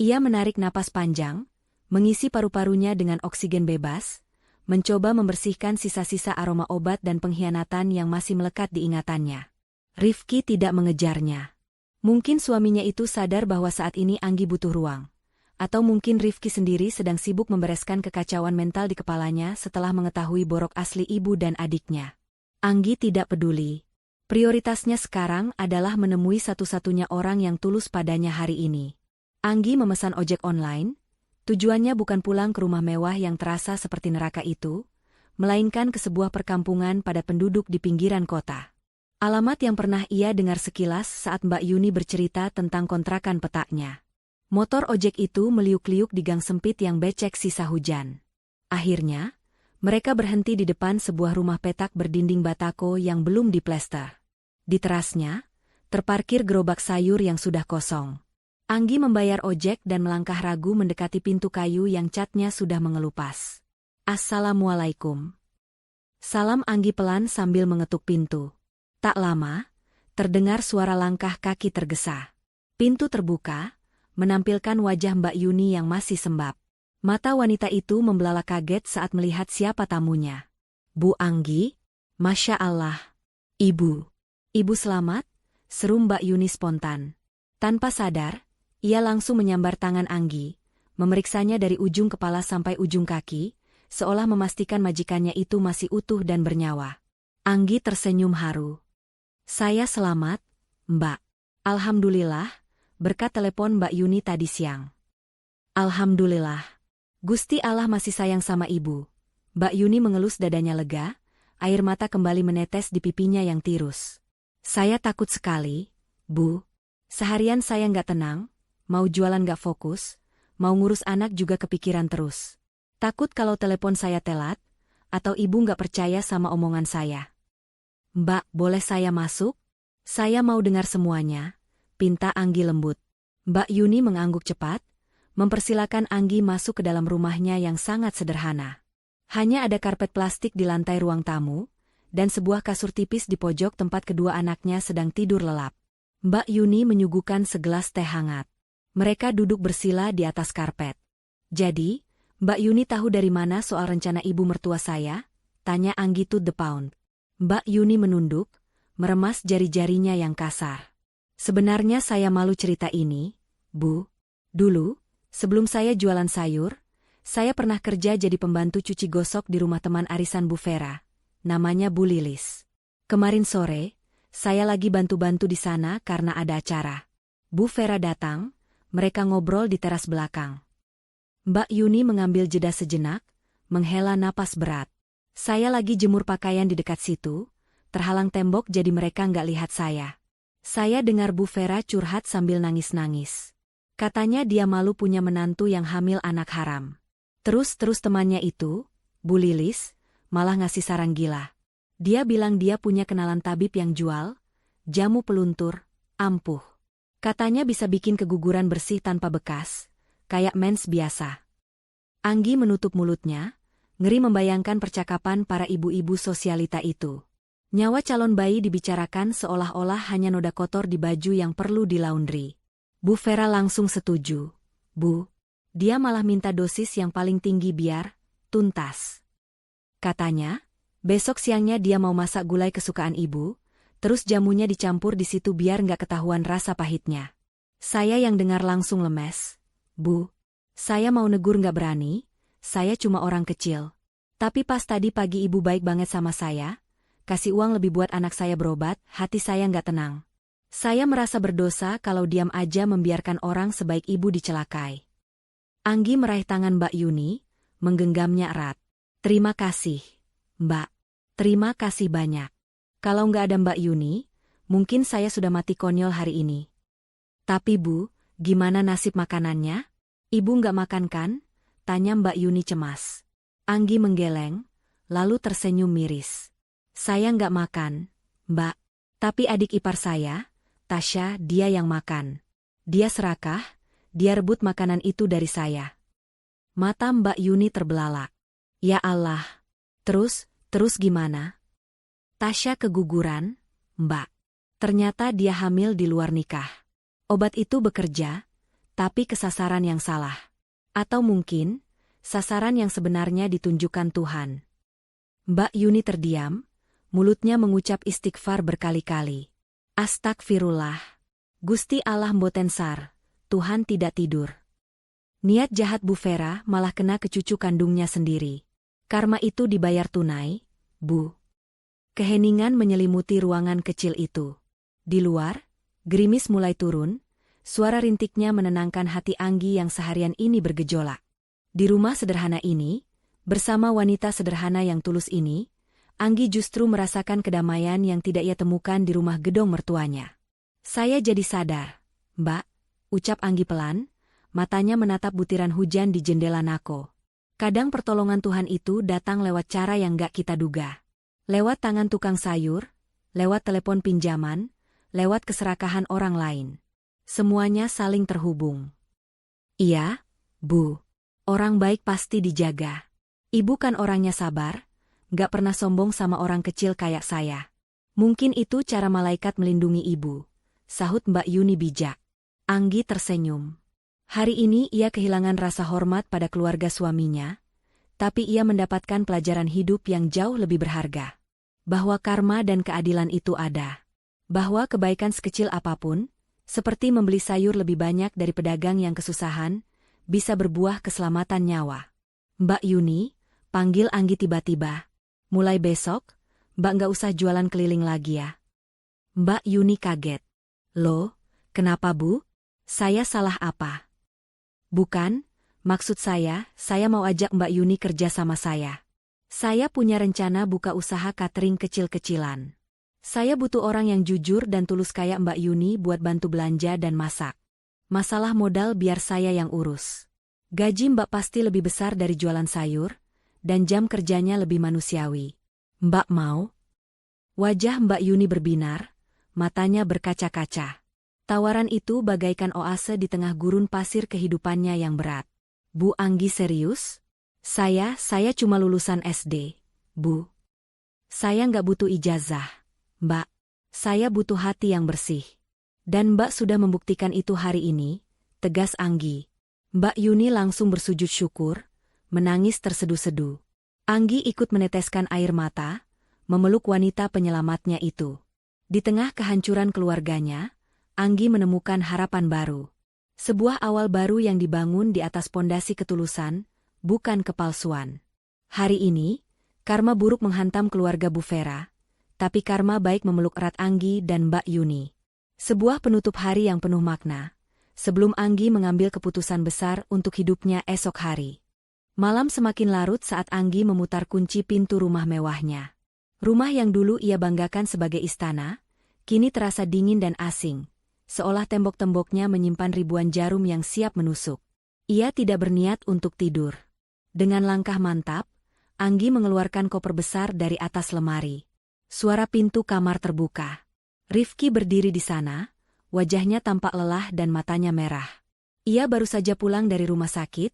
Ia menarik napas panjang, mengisi paru-parunya dengan oksigen bebas, mencoba membersihkan sisa-sisa aroma obat dan pengkhianatan yang masih melekat di ingatannya. Rifki tidak mengejarnya. Mungkin suaminya itu sadar bahwa saat ini Anggi butuh ruang. Atau mungkin Rifki sendiri sedang sibuk membereskan kekacauan mental di kepalanya setelah mengetahui borok asli ibu dan adiknya. Anggi tidak peduli. Prioritasnya sekarang adalah menemui satu-satunya orang yang tulus padanya hari ini. Anggi memesan ojek online. Tujuannya bukan pulang ke rumah mewah yang terasa seperti neraka itu, melainkan ke sebuah perkampungan padat penduduk di pinggiran kota. Alamat yang pernah ia dengar sekilas saat Mbak Yuni bercerita tentang kontrakan petaknya. Motor ojek itu meliuk-liuk di gang sempit yang becek sisa hujan. Akhirnya, mereka berhenti di depan sebuah rumah petak berdinding batako yang belum diplester. Di terasnya, terparkir gerobak sayur yang sudah kosong. Anggi membayar ojek dan melangkah ragu mendekati pintu kayu yang catnya sudah mengelupas. Assalamualaikum. Salam Anggi pelan sambil mengetuk pintu. Tak lama, terdengar suara langkah kaki tergesa. Pintu terbuka, menampilkan wajah Mbak Yuni yang masih sembab. Mata wanita itu membelalak kaget saat melihat siapa tamunya. Bu Anggi? Masya Allah. Ibu. Ibu selamat? Seru Mbak Yuni spontan. Tanpa sadar, ia langsung menyambar tangan Anggi, memeriksanya dari ujung kepala sampai ujung kaki, seolah memastikan majikannya itu masih utuh dan bernyawa. Anggi tersenyum haru. Saya selamat, Mbak. Alhamdulillah, berkat telepon Mbak Yuni tadi siang. Alhamdulillah. Gusti Allah masih sayang sama ibu. Mbak Yuni mengelus dadanya lega, air mata kembali menetes di pipinya yang tirus. Saya takut sekali, Bu. Seharian saya nggak tenang. Mau jualan gak fokus, mau ngurus anak juga kepikiran terus. Takut kalau telepon saya telat, atau ibu gak percaya sama omongan saya. Mbak, boleh saya masuk? Saya mau dengar semuanya, pinta Anggi lembut. Mbak Yuni mengangguk cepat, mempersilakan Anggi masuk ke dalam rumahnya yang sangat sederhana. Hanya ada karpet plastik di lantai ruang tamu, dan sebuah kasur tipis di pojok tempat kedua anaknya sedang tidur lelap. Mbak Yuni menyuguhkan segelas teh hangat. Mereka duduk bersila di atas karpet. Jadi, Mbak Yuni tahu dari mana soal rencana ibu mertua saya? Tanya Anggi to the pound. Mbak Yuni menunduk, meremas jari-jarinya yang kasar. Sebenarnya saya malu cerita ini, Bu. Dulu, sebelum saya jualan sayur, saya pernah kerja jadi pembantu cuci gosok di rumah teman arisan Bu Vera. Namanya Bu Lilis. Kemarin sore, saya lagi bantu-bantu di sana karena ada acara. Bu Vera datang. Mereka ngobrol di teras belakang. Mbak Yuni mengambil jeda sejenak, menghela napas berat. Saya lagi jemur pakaian di dekat situ, terhalang tembok jadi mereka nggak lihat saya. Saya dengar Bu Vera curhat sambil nangis-nangis. Katanya dia malu punya menantu yang hamil anak haram. Terus temannya itu, Bu Lilis, malah ngasih saran gila. Dia bilang dia punya kenalan tabib yang jual jamu peluntur, ampuh. Katanya bisa bikin keguguran bersih tanpa bekas, kayak mens biasa. Anggi menutup mulutnya, ngeri membayangkan percakapan para ibu-ibu sosialita itu. Nyawa calon bayi dibicarakan seolah-olah hanya noda kotor di baju yang perlu dilaundry. Bu Vera langsung setuju. Bu, dia malah minta dosis yang paling tinggi biar tuntas. Katanya, besok siangnya dia mau masak gulai kesukaan ibu, terus jamunya dicampur di situ biar nggak ketahuan rasa pahitnya. Saya yang dengar langsung lemes. Bu, saya mau negur nggak berani, saya cuma orang kecil. Tapi pas tadi pagi ibu baik banget sama saya, kasih uang lebih buat anak saya berobat, hati saya nggak tenang. Saya merasa berdosa kalau diam aja membiarkan orang sebaik ibu dicelakai. Anggi meraih tangan Mbak Yuni, menggenggamnya erat. Terima kasih, Mbak. Terima kasih banyak. Kalau nggak ada Mbak Yuni, mungkin saya sudah mati konyol hari ini. Tapi Bu, gimana nasib makanannya? Ibu nggak makan kan? Tanya Mbak Yuni cemas. Anggi menggeleng, lalu tersenyum miris. Saya nggak makan, Mbak. Tapi adik ipar saya, Tasya, dia yang makan. Dia serakah, dia rebut makanan itu dari saya. Mata Mbak Yuni terbelalak. Ya Allah. Terus gimana? Tasya keguguran, Mbak. Ternyata dia hamil di luar nikah. Obat itu bekerja, tapi kesasaran yang salah. Atau mungkin, sasaran yang sebenarnya ditunjukkan Tuhan. Mbak Yuni terdiam, mulutnya mengucap istighfar berkali-kali. Astagfirullah. Gusti Allah mbotensar, Tuhan tidak tidur. Niat jahat Bu Vera malah kena ke cucu kandungnya sendiri. Karma itu dibayar tunai, Bu. Keheningan menyelimuti ruangan kecil itu. Di luar, gerimis mulai turun, suara rintiknya menenangkan hati Anggi yang seharian ini bergejolak. Di rumah sederhana ini, bersama wanita sederhana yang tulus ini, Anggi justru merasakan kedamaian yang tidak ia temukan di rumah gedong mertuanya. Saya jadi sadar, Mbak, ucap Anggi pelan, matanya menatap butiran hujan di jendela Nako. Kadang pertolongan Tuhan itu datang lewat cara yang gak kita duga. Lewat tangan tukang sayur, lewat telepon pinjaman, lewat keserakahan orang lain. Semuanya saling terhubung. Iya, Bu. Orang baik pasti dijaga. Ibu kan orangnya sabar, gak pernah sombong sama orang kecil kayak saya. Mungkin itu cara malaikat melindungi ibu, sahut Mbak Yuni bijak. Anggi tersenyum. Hari ini ia kehilangan rasa hormat pada keluarga suaminya, tapi ia mendapatkan pelajaran hidup yang jauh lebih berharga. Bahwa karma dan keadilan itu ada. Bahwa kebaikan sekecil apapun, seperti membeli sayur lebih banyak dari pedagang yang kesusahan, bisa berbuah keselamatan nyawa. Mbak Yuni, panggil Anggi tiba-tiba. Mulai besok, Mbak nggak usah jualan keliling lagi ya. Mbak Yuni kaget. Loh, kenapa Bu? Saya salah apa? Bukan, maksud saya mau ajak Mbak Yuni kerja sama saya. Saya punya rencana buka usaha catering kecil-kecilan. Saya butuh orang yang jujur dan tulus kayak Mbak Yuni buat bantu belanja dan masak. Masalah modal biar saya yang urus. Gaji Mbak pasti lebih besar dari jualan sayur, dan jam kerjanya lebih manusiawi. Mbak mau? Wajah Mbak Yuni berbinar, matanya berkaca-kaca. Tawaran itu bagaikan oase di tengah gurun pasir kehidupannya yang berat. Bu Anggi serius? Saya cuma lulusan SD, Bu. Saya nggak butuh ijazah, Mbak. Saya butuh hati yang bersih. Dan Mbak sudah membuktikan itu hari ini, tegas Anggi. Mbak Yuni langsung bersujud syukur, menangis terseduh-seduh. Anggi ikut meneteskan air mata, memeluk wanita penyelamatnya itu. Di tengah kehancuran keluarganya, Anggi menemukan harapan baru. Sebuah awal baru yang dibangun di atas pondasi ketulusan, bukan kepalsuan. Hari ini, karma buruk menghantam keluarga Bu Vera, tapi karma baik memeluk erat Anggi dan Mbak Yuni. Sebuah penutup hari yang penuh makna, sebelum Anggi mengambil keputusan besar untuk hidupnya esok hari. Malam semakin larut saat Anggi memutar kunci pintu rumah mewahnya. Rumah yang dulu ia banggakan sebagai istana, kini terasa dingin dan asing, seolah tembok-temboknya menyimpan ribuan jarum yang siap menusuk. Ia tidak berniat untuk tidur. Dengan langkah mantap, Anggi mengeluarkan koper besar dari atas lemari. Suara pintu kamar terbuka. Rifki berdiri di sana, wajahnya tampak lelah dan matanya merah. Ia baru saja pulang dari rumah sakit,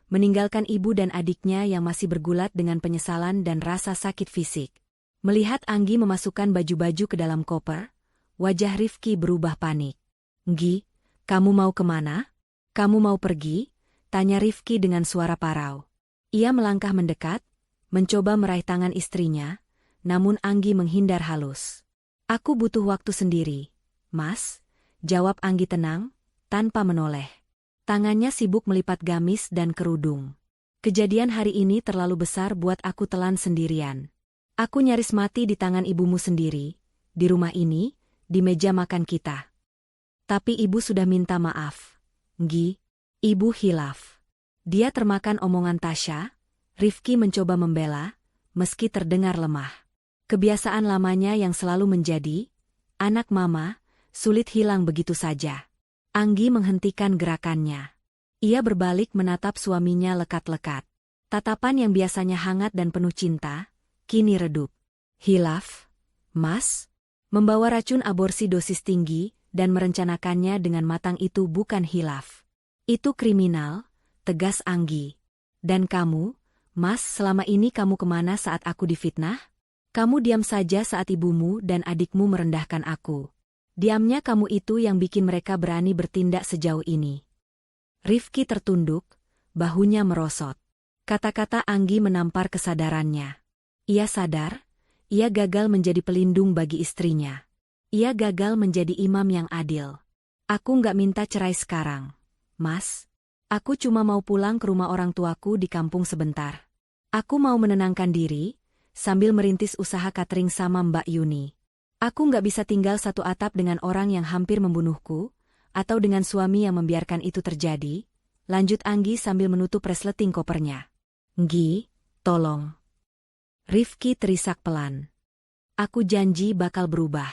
meninggalkan ibu dan adiknya yang masih bergulat dengan penyesalan dan rasa sakit fisik. Melihat Anggi memasukkan baju-baju ke dalam koper, wajah Rifki berubah panik. "Nggi, kamu mau kemana? Kamu mau pergi?" tanya Rifki dengan suara parau. Ia melangkah mendekat, mencoba meraih tangan istrinya, namun Anggi menghindar halus. "Aku butuh waktu sendiri, Mas," jawab Anggi tenang, tanpa menoleh. Tangannya sibuk melipat gamis dan kerudung. "Kejadian hari ini terlalu besar buat aku telan sendirian. Aku nyaris mati di tangan ibumu sendiri, di rumah ini, di meja makan kita. Tapi ibu sudah minta maaf. Nggi, ibu hilaf." Dia termakan omongan Tasya. Rifki mencoba membela, meski terdengar lemah. Kebiasaan lamanya yang selalu menjadi anak mama, sulit hilang begitu saja. Anggi menghentikan gerakannya. Ia berbalik menatap suaminya lekat-lekat. Tatapan yang biasanya hangat dan penuh cinta, kini redup. Hilaf, Mas? Membawa racun aborsi dosis tinggi dan merencanakannya dengan matang itu bukan hilaf. Itu kriminal, tegas Anggi. Dan kamu, Mas, selama ini kamu kemana saat aku difitnah? Kamu diam saja saat ibumu dan adikmu merendahkan aku. Diamnya kamu itu yang bikin mereka berani bertindak sejauh ini. Rifki tertunduk, bahunya merosot. Kata-kata Anggi menampar kesadarannya. Ia sadar, ia gagal menjadi pelindung bagi istrinya. Ia gagal menjadi imam yang adil. Aku nggak minta cerai sekarang, Mas. Aku cuma mau pulang ke rumah orang tuaku di kampung sebentar. Aku mau menenangkan diri, sambil merintis usaha catering sama Mbak Yuni. Aku nggak bisa tinggal satu atap dengan orang yang hampir membunuhku, atau dengan suami yang membiarkan itu terjadi, lanjut Anggi sambil menutup resleting kopernya. Nggi, tolong. Rifki terisak pelan. Aku janji bakal berubah.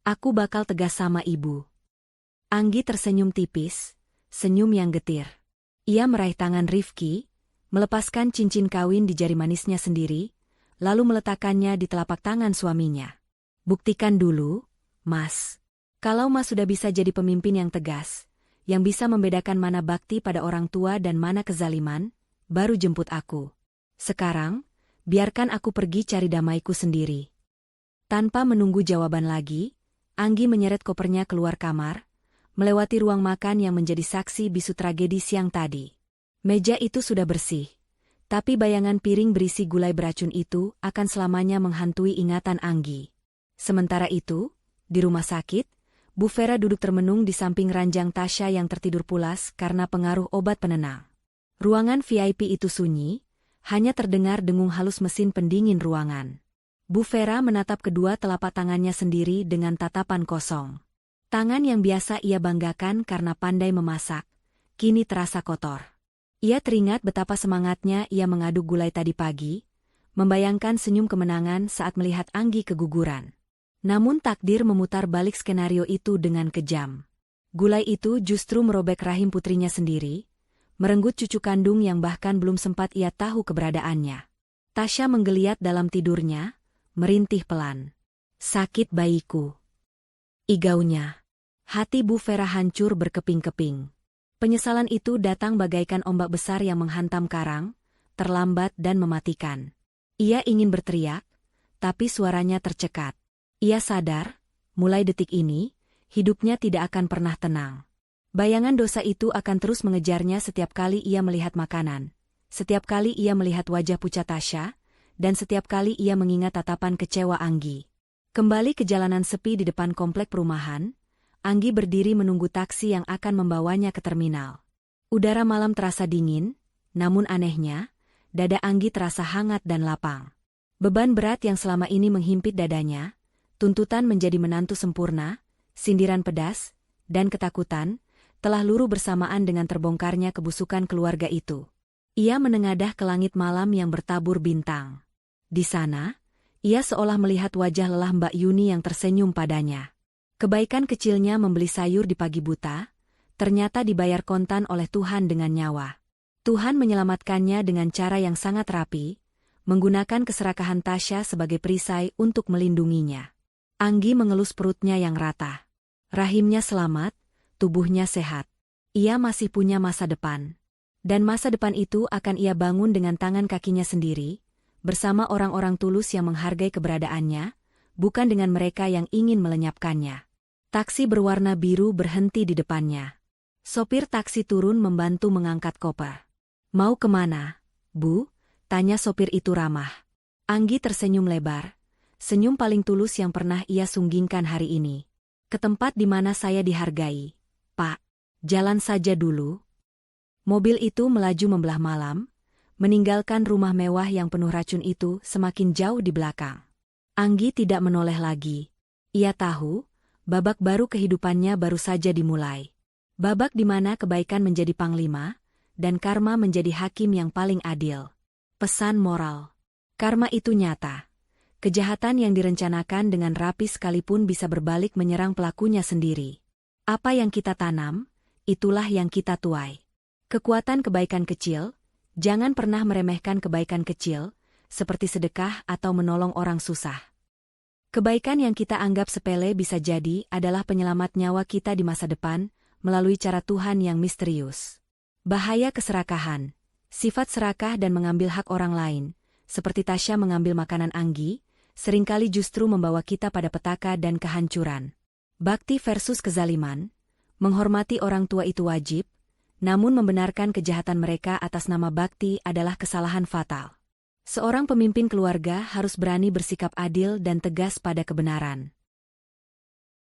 Aku bakal tegas sama ibu. Anggi tersenyum tipis, senyum yang getir. Ia meraih tangan Rifki, melepaskan cincin kawin di jari manisnya sendiri, lalu meletakkannya di telapak tangan suaminya. Buktikan dulu, Mas. Kalau Mas sudah bisa jadi pemimpin yang tegas, yang bisa membedakan mana bakti pada orang tua dan mana kezaliman, baru jemput aku. Sekarang, biarkan aku pergi cari damaiku sendiri. Tanpa menunggu jawaban lagi, Anggi menyeret kopernya keluar kamar, melewati ruang makan yang menjadi saksi bisu tragedi siang tadi. Meja itu sudah bersih, tapi bayangan piring berisi gulai beracun itu akan selamanya menghantui ingatan Anggi. Sementara itu, di rumah sakit, Bu Vera duduk termenung di samping ranjang Tasya yang tertidur pulas karena pengaruh obat penenang. Ruangan VIP itu sunyi, hanya terdengar dengung halus mesin pendingin ruangan. Bu Vera menatap kedua telapak tangannya sendiri dengan tatapan kosong. Tangan yang biasa ia banggakan karena pandai memasak, kini terasa kotor. Ia teringat betapa semangatnya ia mengaduk gulai tadi pagi, membayangkan senyum kemenangan saat melihat Anggi keguguran. Namun takdir memutar balik skenario itu dengan kejam. Gulai itu justru merobek rahim putrinya sendiri, merenggut cucu kandung yang bahkan belum sempat ia tahu keberadaannya. Tasya menggeliat dalam tidurnya, merintih pelan. Sakit bayiku. Igaunya. Hati Bu Vera hancur berkeping-keping. Penyesalan itu datang bagaikan ombak besar yang menghantam karang, terlambat dan mematikan. Ia ingin berteriak, tapi suaranya tercekat. Ia sadar, mulai detik ini, hidupnya tidak akan pernah tenang. Bayangan dosa itu akan terus mengejarnya setiap kali ia melihat makanan, setiap kali ia melihat wajah pucat Tasya, dan setiap kali ia mengingat tatapan kecewa Anggi. Kembali ke jalanan sepi di depan komplek perumahan, Anggi berdiri menunggu taksi yang akan membawanya ke terminal. Udara malam terasa dingin, namun anehnya, dada Anggi terasa hangat dan lapang. Beban berat yang selama ini menghimpit dadanya, tuntutan menjadi menantu sempurna, sindiran pedas, dan ketakutan, telah luruh bersamaan dengan terbongkarnya kebusukan keluarga itu. Ia menengadah ke langit malam yang bertabur bintang. Di sana, ia seolah melihat wajah lelah Mbak Yuni yang tersenyum padanya. Kebaikan kecilnya membeli sayur di pagi buta, ternyata dibayar kontan oleh Tuhan dengan nyawa. Tuhan menyelamatkannya dengan cara yang sangat rapi, menggunakan keserakahan Tasya sebagai perisai untuk melindunginya. Anggi mengelus perutnya yang rata. Rahimnya selamat, tubuhnya sehat. Ia masih punya masa depan. Dan masa depan itu akan ia bangun dengan tangan kakinya sendiri, bersama orang-orang tulus yang menghargai keberadaannya, bukan dengan mereka yang ingin melenyapkannya. Taksi berwarna biru berhenti di depannya. Sopir taksi turun membantu mengangkat koper. Mau kemana, Bu? Tanya sopir itu ramah. Anggi tersenyum lebar. Senyum paling tulus yang pernah ia sunggingkan hari ini. Ke tempat di mana saya dihargai. Pak, jalan saja dulu. Mobil itu melaju membelah malam, meninggalkan rumah mewah yang penuh racun itu semakin jauh di belakang. Anggi tidak menoleh lagi. Ia tahu, babak baru kehidupannya baru saja dimulai. Babak di mana kebaikan menjadi panglima, dan karma menjadi hakim yang paling adil. Pesan moral. Karma itu nyata. Kejahatan yang direncanakan dengan rapi sekalipun bisa berbalik menyerang pelakunya sendiri. Apa yang kita tanam, itulah yang kita tuai. Kekuatan kebaikan kecil, jangan pernah meremehkan kebaikan kecil, seperti sedekah atau menolong orang susah. Kebaikan yang kita anggap sepele bisa jadi adalah penyelamat nyawa kita di masa depan, melalui cara Tuhan yang misterius. Bahaya keserakahan. Sifat serakah dan mengambil hak orang lain, seperti Tasya mengambil makanan Anggi, seringkali justru membawa kita pada petaka dan kehancuran. Bakti versus kezaliman. Menghormati orang tua itu wajib, namun membenarkan kejahatan mereka atas nama bakti adalah kesalahan fatal. Seorang pemimpin keluarga harus berani bersikap adil dan tegas pada kebenaran.